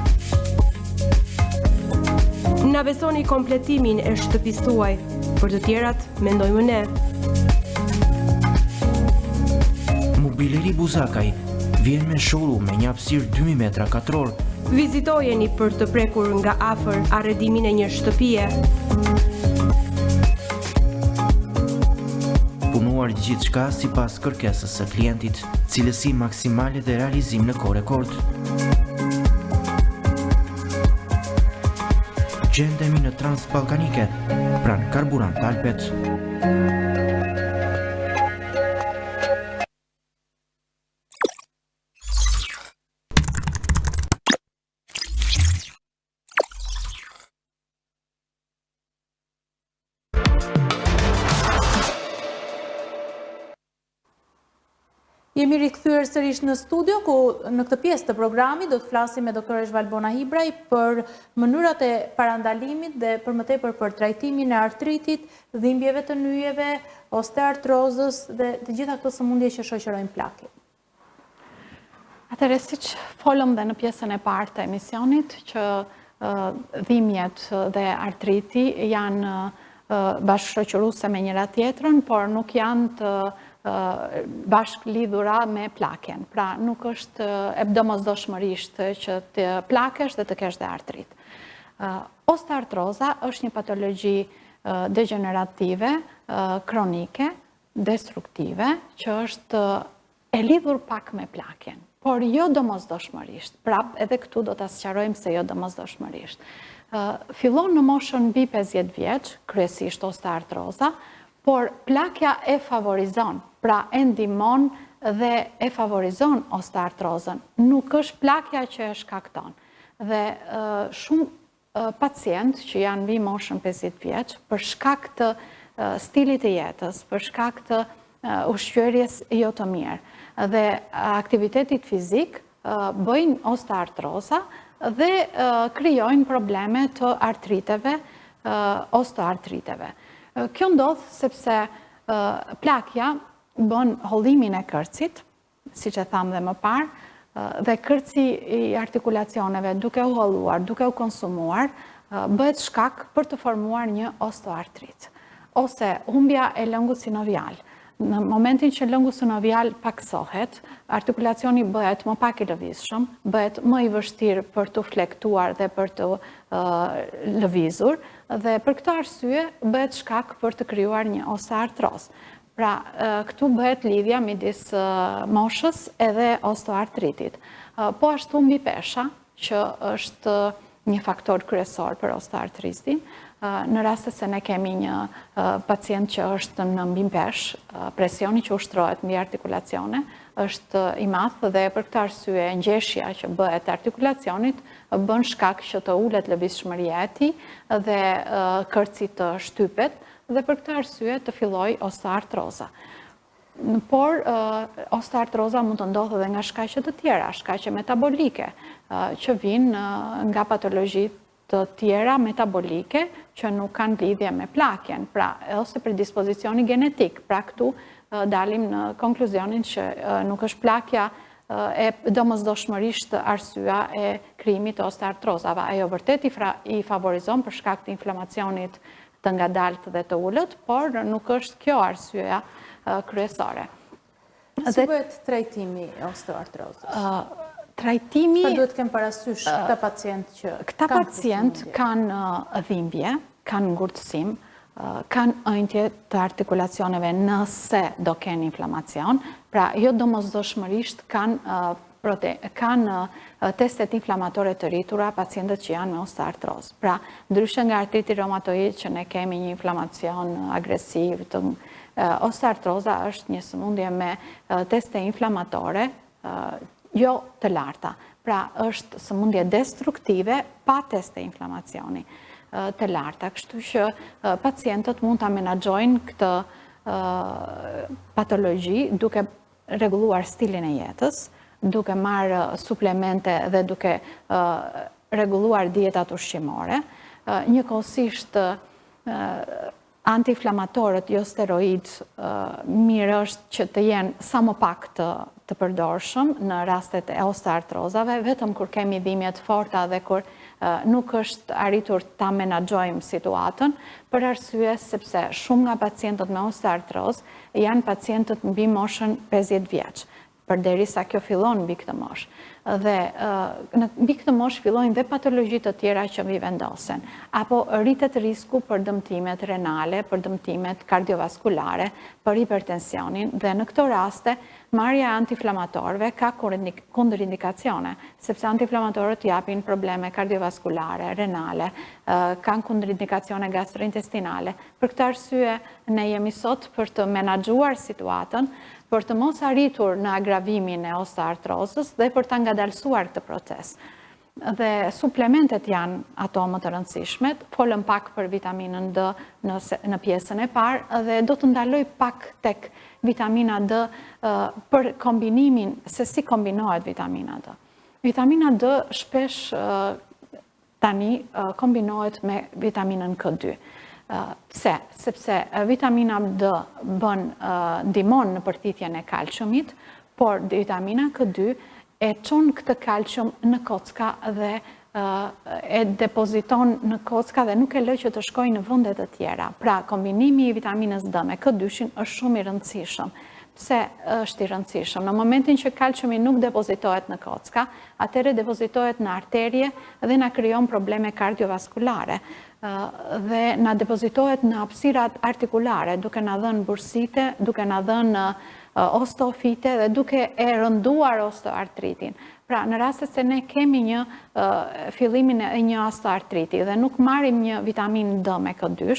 Na besoni kompletimin e shtëpisë tuaj, për të tjerat mendojmë ne. Mobileri Buzakaj vjen me showroom me një hapësirë 2000 metra katror. Vizitojeni për të prekur nga afër arredimin e një shtëpie. Punuar gjithçka sipas kërkesës së klientit, cilësi maksimale dhe realizim në kohë rekord. Gjendemi në Transballkanike, pranë Karburant Alpet. Jemi rikthyer sërish në studio, ku në këtë pjesë të programit do të flasim me doktoresh Valbona Hibraj për mënyrat e parandalimit dhe për më tepër për trajtimin e artritit, dhimbjeve të nyjeve, osteoartrozës dhe të gjitha këto sëmundje që shoqërojnë plakin. Atëherë, siç folëm dhe në pjesën e parë të emisionit, që dhimbjet dhe artriti janë bashkëshoqëruese me njëra tjetrën, por nuk janë të bashk lidhura me plaken. Pra, nuk është e domosdoshmërisht që të plakesh dhe të kesh dhe artrit. Osteoartroza është një patologji degenerative, kronike, destruktive, që është e lidhur pak me plaken, por jo domosdoshmërisht. Prap, edhe këtu do të sqarojmë se jo domosdoshmërisht. Fillon në moshën mbi 50 vjeç, kryesisht osteoartroza, por plakja e favorizon, pra e ndihmon dhe e favorizon osteoartrozën. Nuk është plakja që e shkakton. Dhe shumë pacient që janë mbi moshën 50 vjeç, për shkak të stilit të jetës, për shkak të ushqyerjes jo të mirë. Dhe aktivitetit fizik bëjnë osteoartroza dhe krijojnë probleme të artriteve, osteoartriteve. Kjo ndodh sepse plakja bën hollimin e kërcit, siç e tham dhe më parë, dhe kërci i artikulacioneve duke u holluar, duke u konsumuar, bëhet shkak për të formuar një osteoartrit. Ose humbja e lëngut sinovial. Në momentin që lëngu sinovial paksohet, artikulacioni bëhet më pak i lëvizshëm, bëhet më i vështirë për të flektuar dhe për të lëvizur, dhe për këtë arsye bëhet shkak për të krijuar një osteoartroz. Pra, këtu bëhet lidhja midis moshës edhe osteoartritit. Po ashtu mbi pesha, që është një faktor kryesor për osteoartritin. Në raste se ne kemi një pacient që është në mbipesh, presioni që ushtrohet mbi artikulacione është i madh dhe për këtë arsye ngjeshja që bëhet artikulacionit bën shkak që të ulet lëvizshmëria e tij dhe kërci të shtypet dhe për këtë arsye të fillojë osteoartroza. Por osteoartroza mund të ndodhë edhe nga shkaqe të tjera, shkaqe metabolike, që vijnë nga patologjitë të tjera metabolike që nuk kanë lidhje me plakjen, pra ose predispozicioni genetik. Pra këtu dalim në konkluzionin që nuk është plakja e domosdoshmërisht arsyeja e krijimit të osteoartrozave. Ajo vërtet i favorizon për shkak të inflamacionit të ngadalt dhe të ulët, por nuk është kjo arsyeja kryesore. Si bëhet trajtimi i osteoartrozës? Trajtimi... Për duhet kem parasysh këta pacient që... Këta pacient kanë dhimbje, kanë ngurtësim, kanë ëndje të artikulacioneve nëse do kenë inflamacion, pra jo domosdoshmërisht kanë testet inflamatore të rritura pacientët që janë me osteoartrozë. Pra, ndryshe nga artriti reumatoid që ne kemi një inflamacion agresiv, osteoartroza është një sëmundje me teste inflamatore jo të larta. Pra, është sëmundje destruktive pa teste inflamacioni të larta. Kështu që pacientët mund të menaxhojnë këtë patologji duke rregulluar stilin e jetës, duke marrë suplemente dhe duke rregulluar dietat ushqimore. Njëkohësisht antiinflamatorët jo steroid mirë është që të jenë sa më pak të përdorshëm në rastet e osteoartrozave, vetëm kur kemi dhimbje të forta dhe kur nuk është arritur ta menaxhojmë situatën, për arsye sepse shumë nga pacientët me osteoartrozë janë pacientët mbi moshën 50 vjeç, përderisa kjo fillon mbi këtë moshë. Dhe mbi këtë moshë fillojnë dhe patologjitë të tjera që mbi vendosen, apo rritet risku për dëmtimet renale, për dëmtimet kardiovaskulare, për hipertensionin, dhe në këto raste marrja e antiinflamatorëve ka kundërindikacione, sepse antiinflamatorët japin probleme kardiovaskulare, renale, kanë kundërindikacione gastrointestinale. Për këtë arsye ne jemi sot për të menaxhuar situatën, për të mos arritur në agravimin e osteoartrozës dhe për të ngadalësuar këtë proces. Dhe suplementet janë ato më të rëndësishme, folëm pak për vitaminën D në pjesën e parë dhe do të ndaloj pak tek vitamina D për kombinimin, se si kombinohet vitamina D. Vitamina D shpesh tani kombinohet me vitaminën K2. Pse? Sepse vitamina D ndihmon në përthithjen e kalciumit, por vitamina K2 e çon këtë kalcium në kocka dhe e depoziton në kocka dhe nuk e lë që të shkojë në vende të tjera. Pra, kombinimi i vitaminës D me K2 është shumë i rëndësishëm. Pse është i rëndësishëm? Në momentin që kalciumi nuk depozitohet në kocka, atëherë depozitohet në arterje dhe na krijon probleme kardiovaskulare dhe na depozitohet në hapësirat artikulare, duke na dhënë bursite, duke na dhënë osteofite dhe duke e rënduar osteoartritin. Pra, në raste se ne kemi një fillimin e një osteoartriti dhe nuk marrim një vitaminë D me K2,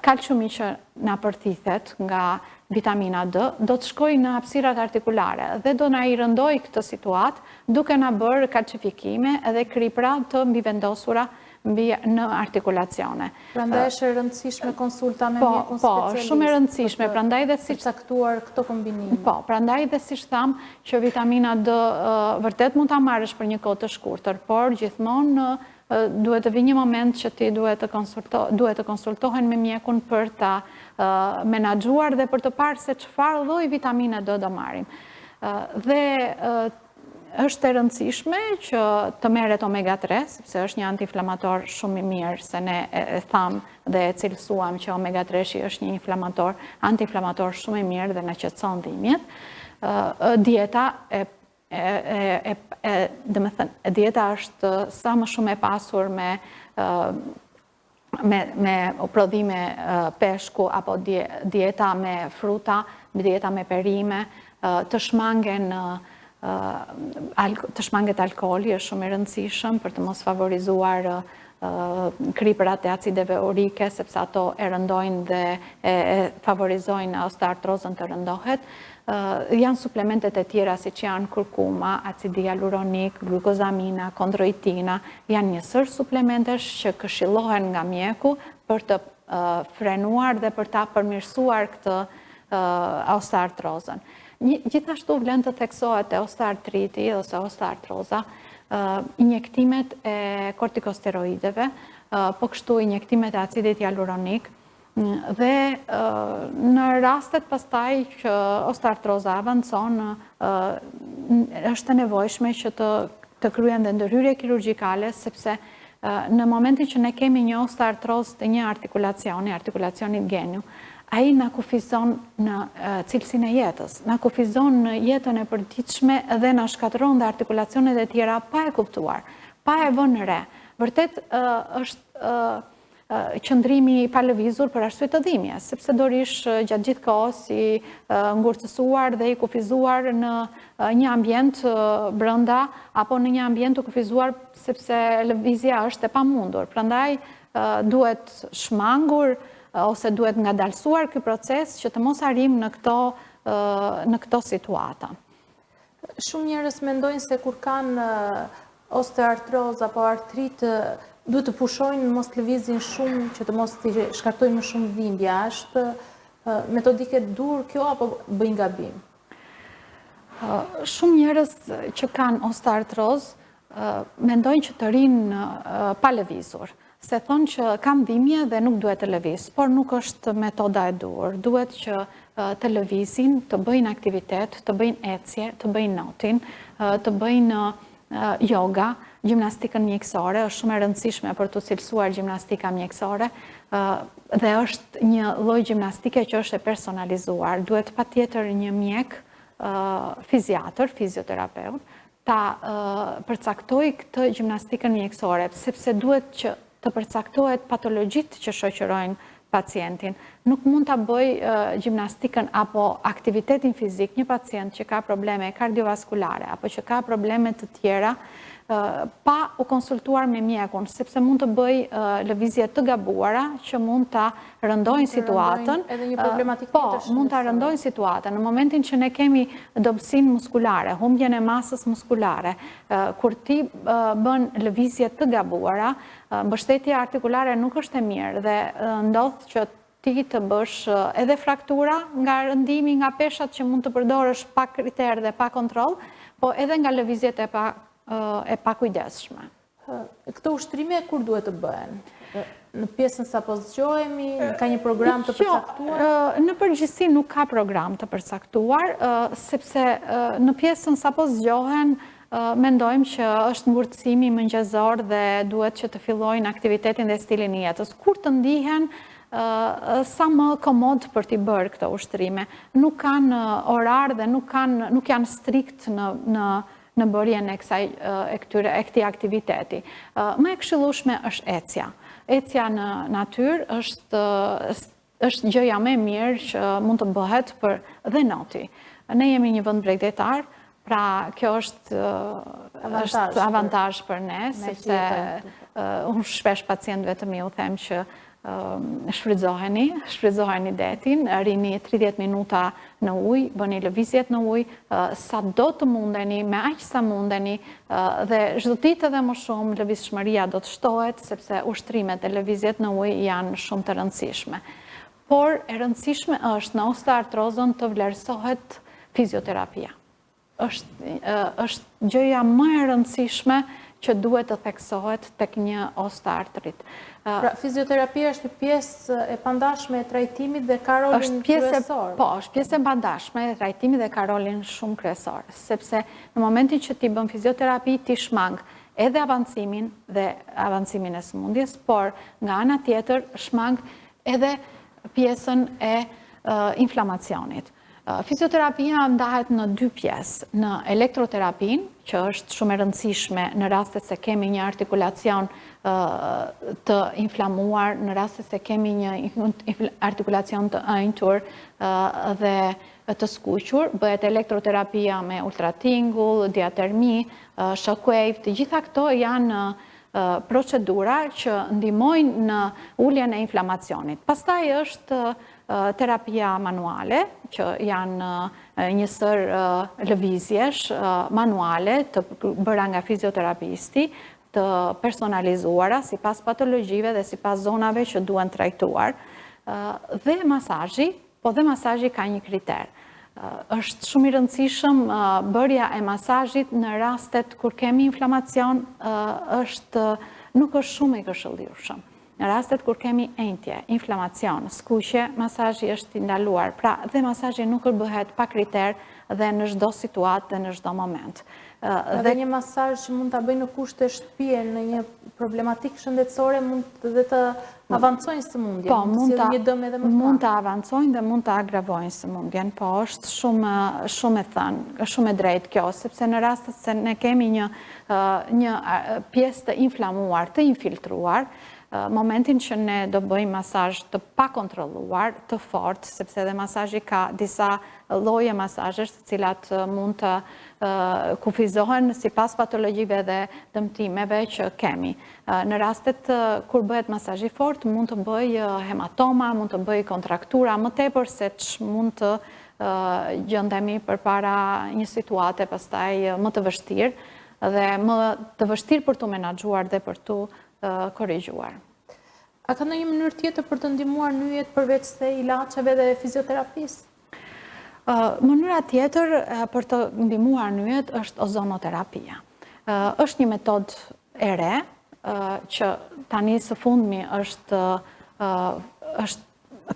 kalciumi që na përthithet nga vitamina D do të shkojë në hapësirat artikulare dhe do na i rëndoj këtë situatë duke na bërë kalcifikime edhe kripra të mbivendosura në artikulacione. Prandaj është e rëndësishme konsulta me mjekun specialist. Po, shumë e rëndësishme, prandaj dhe si caktuar këto kombinime. Po, prandaj dhe si tham që vitamina D vërtet mund ta marrësh për një kohë të shkurtër, por gjithmonë duhet të vi një moment që ti duhet të konsultohen me mjekun për ta menaxhuar dhe për të parë se çfarë lloj vitamine D do marrim. Dhe është e rëndësishme që të merret omega-3, sepse është një antiinflamator shumë i mirë, se ne e tham dhe e cilësuam që omega-3 është një antiinflamator shumë i mirë dhe na qetëson dhimbjet. Dieta dieta është sa më shumë e pasur me prodhime peshku apo dieta me fruta, dieta me perime, të shmanget alkooli është shumë i rëndësishëm për të mos favorizuar kripërat e acideve urike, sepse ato e rëndojnë dhe e favorizojnë osteoartrozën të rëndohet. Janë suplementet e tjera si që janë kurkuma, acidi hialuronik, glukozamina, kondroitina, janë një sër suplementesh që këshillohen nga mjeku për të frenuar dhe për ta përmirësuar këtë osteoartrozën. Gjithashtu vlen të theksohet e osteoartriti ose osteoartroza, injektimet e kortikosteroideve, po kështu injektimet e acidit hialuronik, dhe në rastet pastaj që osteoartroza avancon, është e nevojshme që të kryen dhe ndërhyrje kirurgjikale, sepse në momentin që ne kemi një osteoartroz të një artikulacionit geniu, ai na kufizon në cilësinë e jetës, na kufizon në jetën e përditshme dhe na shkatëron dhe artikulacionet e tjera pa e kuptuar, pa e vënë re. Vërtet është qëndrimi pa lëvizur për arsye të dhimbjes, sepse do rish gjatë gjithë kohës i ngurtësuar dhe i kufizuar në një ambient brenda apo në një ambient të kufizuar sepse lëvizja është e pamundur. Prandaj duhet shmangur ose duhet ngadalësuar ky proces që të mos arrim në këto situata. Shumë njerëz mendojnë se kur kanë osteoartroz apo artrit duhet të pushojnë mos lëvizin shumë që të mos t'i shkaktojnë më shumë dhimbje. Është metodike dur kjo apo bëjnë gabim? Shumë njerëz që kanë osteoartroz mendojnë që të rinë pa lëvizur. Se thonë që kam dhimbje dhe nuk duhet të lëviz, por nuk është metoda e dur. Duhet që të lëvizin, të bëjnë aktivitet, të bëjnë ecje, të bëjnë notin, të bëjnë yoga, gjimnastikën mjekësore, është shumë e rëndësishme për të cilësuar gjimnastika mjekësore, dhe është një lloj gjimnastike që është e personalizuar. Duhet patjetër një mjek, fiziatër, fizioterapeut, ta përcaktoj këtë gjimnastikën mjekësore, sepse duhet që të përcaktohet patologjit që shoqërojnë pacientin. Nuk mund të bëj gjimnastikën apo aktivitetin fizik një pacient që ka probleme kardiovaskulare apo që ka probleme të tjera pa u konsultuar me mjekun, sepse mund të bëj lëvizje të gabuara që mund të rëndojnë situatën. Edhe një problematik tjetër. Po, mund të rëndojnë situatën. Në momentin që ne kemi dobësinë muskulare, humbjen e masës muskulare, kur ti bën lëvizje të gabuara, mbështetja artikulare nuk është e mirë dhe ndodh që ti të bësh edhe fraktura nga rëndimi nga peshat që mund të përdorësh pa kriter dhe pa kontroll, po edhe nga lëvizjet e pakujdesshme. Këto ushtrime kur duhet të bëhen? Në pjesën sa po zgjohemi, ka një program të përcaktuar? Në përgjithësi nuk ka program të përcaktuar, sepse në pjesën sa po zgjohen, mendojmë që është ngurtësimi mëngjesor dhe duhet që të fillojnë aktivitetin dhe stilin e jetës. Kur të ndihen sa më komod për t'i bërë këto ushtrime. Nuk kanë orar dhe nuk janë strikt në bërjen e këtij aktiviteti. Më e këshillueshme është ecja. Ecja në natyrë është gjëja më e mirë që mund të bëhet për dhe noti. Ne jemi një vend bregdetar, pra kjo është avantazh për ne, sepse unë shpesh pacientëve të mi u them që shfrytëzoheni detin, rini 30 minuta në ujë, bëni lëvizjet në ujë, sa do të mundeni, me aq sa mundeni, dhe çdo ditë edhe më shumë lëvizshmëria do të shtohet, sepse ushtrimet e lëvizjet në ujë janë shumë të rëndësishme. Por e rëndësishme është në osteoartrozën të vlerësohet fizioterapia. Është gjëja më e rëndësishme që duhet të theksohet tek një osteoartrit. Pra, fizioterapia është një pjesë e pandashme e trajtimit dhe ka rolin kryesor. Po, është pjesë e pandashme e trajtimit dhe ka rolin shumë kryesor, sepse në momentin që ti bën fizioterapi, ti shmang edhe avancimin e sëmundjes, por nga ana tjetër shmang edhe pjesën e inflamacionit. Fizioterapia ndahet në 2 pjesë, në elektroterapin, që është shumë e rëndësishme në rastet se kemi një artikulacion të inflamuar, në rastet se kemi një artikulacion të ënjtur dhe të skuqur, bëhet elektroterapia me ultratingull, diatermi, shockwave, të gjitha këto janë procedura që ndihmojnë në uljen e inflamacionit. Pastaj është terapia manuale, që janë një sër lëvizjesh manuale të bëra nga fizioterapisti, të personalizuara sipas patologjive dhe sipas zonave që duhen trajtuar. Dhe masazhi, po dhe masazhi ka një kriter. Është shumë i rëndësishëm bërja e masazhit në rastet kur kemi inflamacion, nuk është shumë i këshillirshëm. Në rastet kur kemi enjtje, inflamacion, skuqje, masazhi është i ndaluar. Pra, dhe masazhi nuk bëhet pa kriter dhe në çdo situatë dhe në çdo moment. Dhe një masazh që mund ta bëjë në kushte shtëpie, në një problematikë shëndetësore, mund dhe të avancojnë sëmundjen. Po, mund të avancojnë dhe mund të agravojnë sëmundjen, po është shumë e thënë, shumë e drejtë kjo, sepse në rastet se ne kemi një pjesë të inflamuar, të infiltruar, momentin që ne do bëjmë masazh të pakontrolluar, të fortë, sepse edhe masazhi ka disa lloje masazhesh të cilat mund të kufizohen sipas patologjive dhe dëmtimeve që kemi. Në rastet kur bëhet masazh i fortë, mund të bëjë hematoma, mund të bëjë kontraktura, më tepër se mund të gjendemi përpara një situate pastaj më të vështirë dhe më të vështirë për të menaxhuar dhe për të korrigjuar. A ka ndonjë mënyrë tjetër për të ndihmuar nyjet përveç se ilaçeve dhe fizioterapisë? Mënyra tjetër për të ndihmuar nyjet është ozonoterapia. Është një metodë e re që tani së fundmi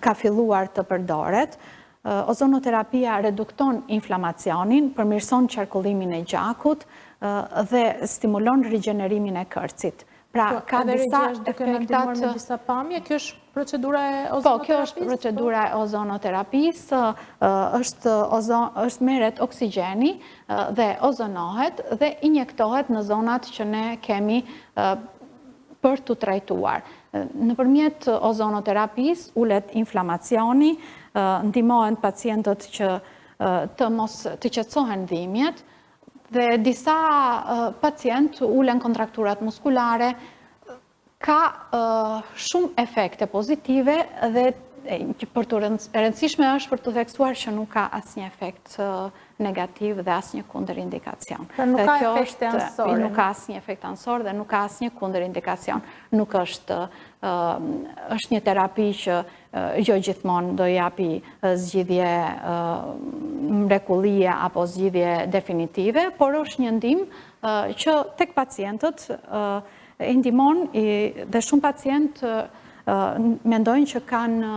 ka filluar të përdoret. Ozonoterapia redukton inflamacionin, përmirëson qarkullimin e gjakut dhe stimulon rigjenerimin e kërcit. Pra, ka disa efektat... me disa pamje, kjo është procedura e ozonoterapisë? Po, kjo është procedura e ozonoterapisë, është merret oksigjeni dhe ozonohet dhe injektohet në zonat që ne kemi për të trajtuar. Nëpërmjet ozonoterapisë ulet inflamacioni, ndihmohen pacientët që të qetësohen dhimbjet, dhe disa pacient ulen kontrakturat muskulare, ka shumë efekte pozitive dhe për të rëndësishme është për të theksuar që nuk ka asnjë efekt negativ dhe asnjë kundërindikacion. Nuk ka efekte ansore. Nuk ka asnjë efekt ansor dhe nuk ka asnjë kundërindikacion. Nuk është një terapi që jo gjithmonë do japi zgjidhje mrekullie apo zgjidhje definitive, por është një ndihmë që tek pacientët e ndihmon dhe shumë pacientë mendojnë që kanë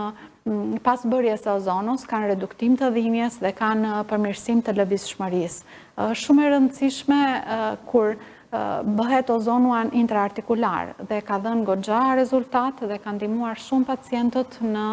pas bërjes së ozonës, kanë reduktim të dhimbjes dhe kanë përmirësim të lëvizshmërisë. Shumë e rëndësishme kur bëhet ozonuan intraartikular dhe ka dhënë goxha rezultat dhe ka ndihmuar shumë pacientët në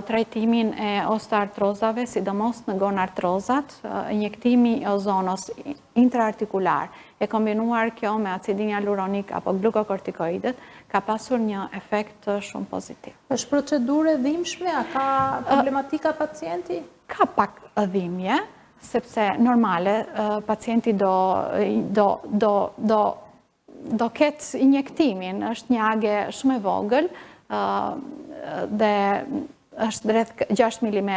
trajtimin e osteoartrozave, sidomos në gonartrozat. Injektimi i ozonës intraartikular e kombinuar kjo me acidin hyaluronik apo glukokortikoidet ka pasur një efekt shumë pozitiv. Është procedurë e dhimbshme, a ka problematika pacienti? Ka pak dhimbje, sepse normale pacienti do ketë injektimin, është një agje shumë e vogël, dhe është rreth 6 mm,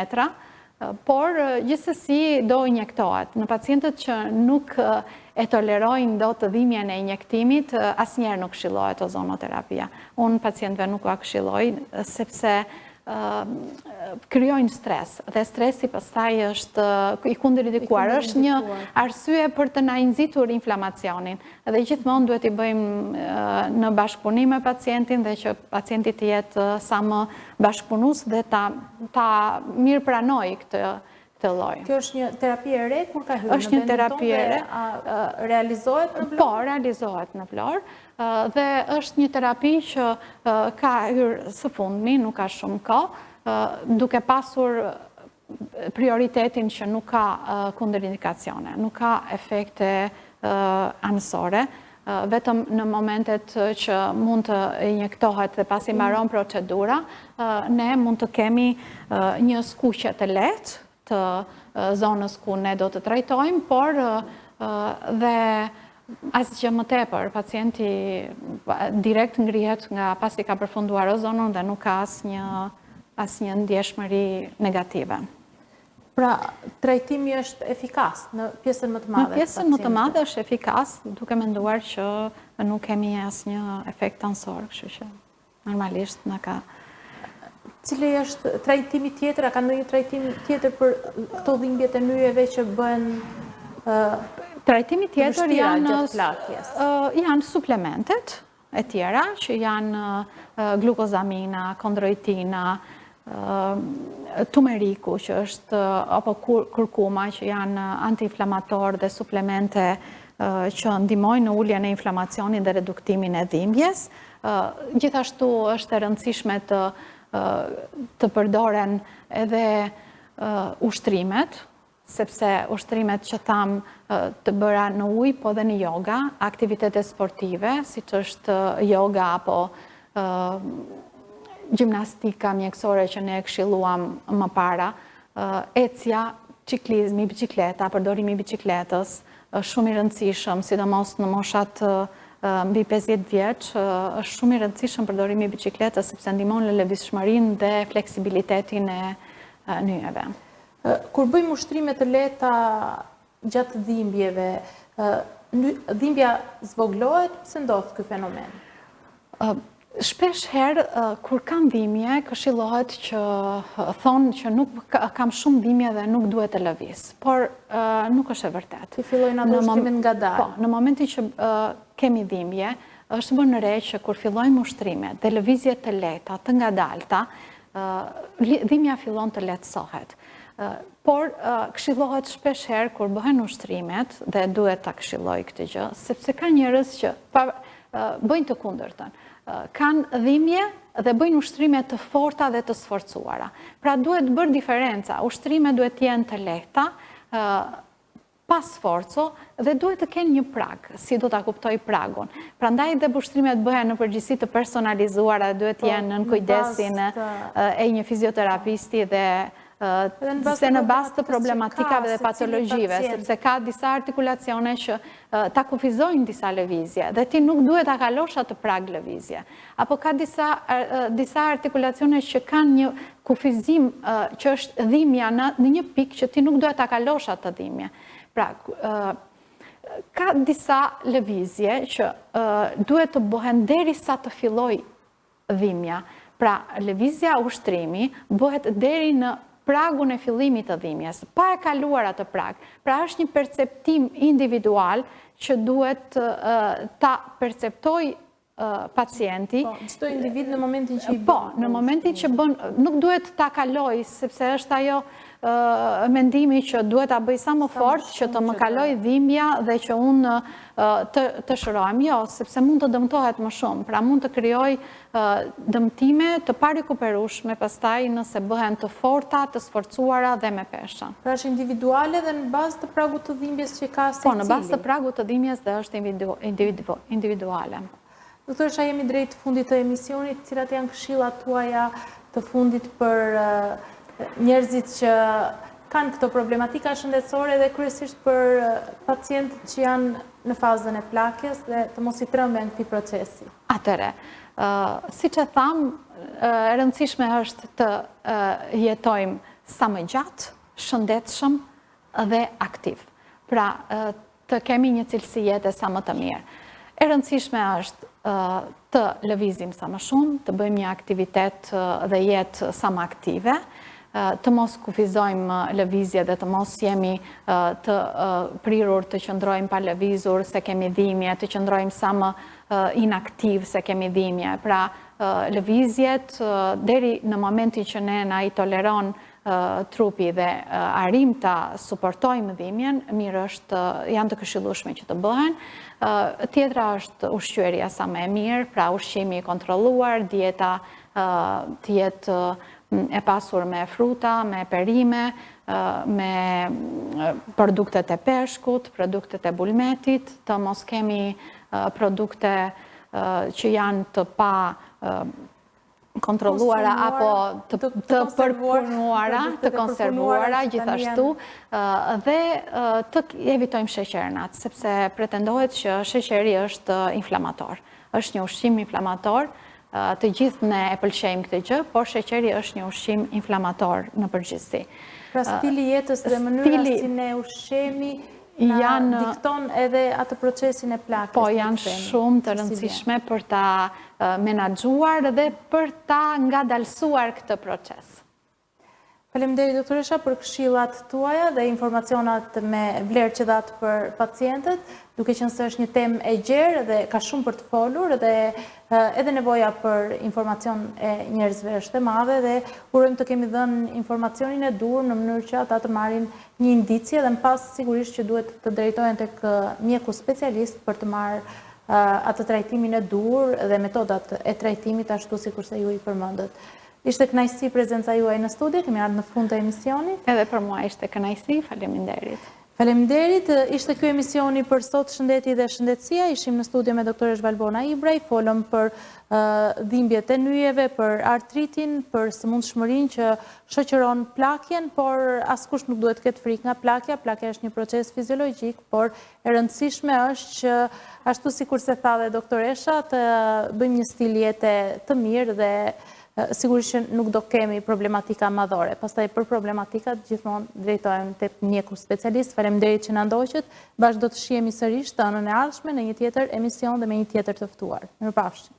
por gjithsesi do injektohet. Në pacientët që nuk e tolerojnë do të dhimbjen e injektimit, asnjëherë nuk këshillohet ozonoterapia. Unë pacientëve nuk ua këshilloj, sepse krijojnë stres, dhe stresi pastaj është i kundërdikuar, është një arsye për të na nxitur inflamacionin. Dhe gjithmonë duhet i bëjmë në bashkëpunim me pacientin dhe që pacienti të jetë sa më bashkëpunues dhe ta mirëpranoj këtë lloj. Kjo është një terapi e re kur ka hyrë në Është një vendin terapi e re. tonë, realizohet në Vlorë? Po, realizohet në Vlorë. Dhe është një terapi që ka hyrë së fundmi, nuk ka shumë kohë, duke pasur prioritetin që nuk ka kundërindikacione, nuk ka efekte anësore, vetëm në momentet që mund të injektohet dhe pasi mbaron procedura, ne mund të kemi një skuqje të lehtë të zonës ku ne do të trajtojmë, por dhe asgjë më tepër, pacienti direkt ngrihet nga pasi ka përfunduar ozonën dhe nuk ka asnjë ndjeshmëri negative. Pra, trajtimi është efikas në pjesën më të madhe. Në pjesën më të madhe është efikas, duke menduar që nuk kemi asnjë efekt ansor, kështu që normalisht na ka. Cili është trajtimi tjetër, a ka ndonjë trajtim tjetër për këto dhimbjet e nyjeve që bëhen Trajtimi tjetër janë suplementet e tjera, që janë glukozamina, kondroitina, tumeriku, që është, apo kurkuma, që janë antiinflamator dhe suplemente që ndihmojnë në uljen e inflamacionit dhe reduktimin e dhimbjes. Gjithashtu është e rëndësishme të përdoren edhe ushtrimet, sepse ushtrimet që thamë të bëra në ujë, po dhe në yoga, aktivitete sportive, si që është yoga apo gjimnastika mjekësore që ne e këshilluam më para, ecja, ciklizmi, bicikleta, përdorimi i bicikletës, është shumë i rëndësishëm, sidomos në moshat mbi 50 vjeç, është shumë i rëndësishëm përdorimi i bicikletës, sepse ndihmon në lëvizshmërinë dhe fleksibilitetin e nyjeve. Kur bëjmë ushtrime të lehta gjatë dhimbjeve, dhimbja zvoglohet, pse ndodh ky fenomen? Shpesh herë, kur kam dhimbje, këshillohet që thonë që nuk kam shumë dhimbje dhe nuk duhet të lëviz, por nuk është e vërtet. Ti fillojnë ato ushtrimet ngadalë. Po, në momentin që kemi dhimbje, është bërë në re që kur fillojmë ushtrimet dhe lëvizjet të lehta, të ngadalta, dhimbja fillon të lehtësohet. Por këshillohet shpesh herë kur bëhen ushtrimet, dhe duhet ta këshilloj këtë gjë, sepse ka njerëz që bëjnë të kundërtën. Kanë dhimbje dhe bëjnë ushtrime të forta dhe të sforcuara. Pra duhet bërë diferenca. Ushtrimet duhet të jenë të lehta, pa sforco, dhe duhet të kenë një prag, si do ta kuptoj pragun. Prandaj dhe ushtrimet bëhen në përgjithësi të personalizuara, duhet të jenë në kujdesin e një fizioterapisti dhe se në bazë të problematikave dhe patologjive, sepse ka disa artikulacione që ta kufizojnë disa lëvizje, dhe ti nuk duhet ta kalosh atë prag lëvizje. Apo ka disa artikulacione që kanë një kufizim që është dhimbja në një pikë që ti nuk duhet ta kalosh atë dhimbje. Pra, ka disa lëvizje që duhet të bëhen derisa të filloj dhimbja. Pra, lëvizja ushtrimi bëhet deri në pragun e fillimit të dhimbjes, pa e kaluar atë prag. Pra është një perceptim individual që duhet ta perceptoj pacienti. Po, çdo individ në momentin që i bën. Po, në momentin që bën, nuk duhet ta kaloj, sepse është ajo mendimi që duhet ta bëj sa më fort që të më kaloj dhimbja dhe që unë të shërohem. Jo, sepse mund të dëmtohet më shumë. Pra mund të krijoj dëmtime të parikuperueshme pastaj nëse bëhen të forta, të sforcuara dhe me pesha. Pra është individuale dhe në bazë të pragut të dhimbjes që ka secili. Po, në bazë të pragut të dhimbjes dhe është individuale. Doktoresha, jemi drejt fundit të emisionit, cilat janë këshillat tuaja të fundit për njerëzit që kanë këto problematika shëndetësore dhe kryesisht për pacientët që janë në fazën e plakjes dhe të mos i trëmben këtij procesi? Atëre, Si që thamë, rëndësishme është të jetojmë sa më gjatë, shëndetshëm dhe aktiv. Pra, të kemi një cilësi jete sa më të mirë. E rëndësishme është të lëvizim sa më shumë, të bëjmë një aktivitet dhe jetë sa më aktive, të mos kufizojmë lëvizje dhe të mos jemi të prirur të qëndrojmë pa lëvizur se kemi dhimje, të qëndrojmë sa më inaktiv se kemi dhimje. Pra, lëvizjet, deri në momentin që ne na i toleron trupi dhe arrim të suportojmë dhimjen, mirë është, janë të këshillueshme që të bëhen. Tjetra është ushqyerja sa më e mirë, pra ushqimi i kontrolluar, dieta të jetë e pasur me fruta, me perime, me produktet e peshkut, produktet e bulmetit, të mos kemi produkte që janë të pa kontrolluara apo të përpunuara, të konservuara gjithashtu, dhe të evitojmë sheqernat, sepse pretendohet që sheqeri është inflamator. Është një ushqim inflamator, të gjithë ne e pëlqejmë këtë gjë, por sheqeri është një ushqim inflamator në përgjithësi. Pra stili jetës dhe mënyra si ne ushqemi na dikton edhe atë procesin e plakjes. Po, janë shumë të rëndësishme për ta menaxhuar dhe për ta ngadalësuar këtë proces. Faleminderit doktoresha për këshillat tuaja dhe informacionat me vlerë që dhatë për pacientët, duke qenë se është një temë e gjerë dhe ka shumë për të folur dhe edhe nevoja për informacion e njerëzve është e madhe dhe urojmë të kemi dhënë informacionin e dur në mënyrë që ata të marrin një indicje dhe më pas sigurisht që duhet të drejtohen tek mjeku specialist për të marrë atë trajtimin e dur dhe metodat e trajtimit ashtu sikurse ju i përmendët. Ishte kënaqësi prezenca juaj në studio, kemi ardhur në fund të emisionit. Edhe për mua ishte kënaqësi, faleminderit. Faleminderit, ishte ky emisioni për sot Shëndeti dhe Shëndetësia. Ishim në studio me doktoresh Valbona Ibraj, folëm për dhimbjet e nyjeve, për artritin, për sëmundshmërinë që shoqëron plakjen, por askush nuk duhet të ketë frikë nga plakja. Plakja është një proces fiziologjik, por e rëndësishme është që ashtu sikur se tha dhe doktoresha, të bëjmë një stil jete të mirë dhe sigurisht që nuk do kemi problematika madhore. Pastaj për problematikat gjithmonë drejtohen tek mjeku specialist. Faleminderit që na ndoqët. Bashkë do të shihemi sërish të anën e ardhshme në një tjetër emision dhe me një tjetër të ftuar. Mirupafshim.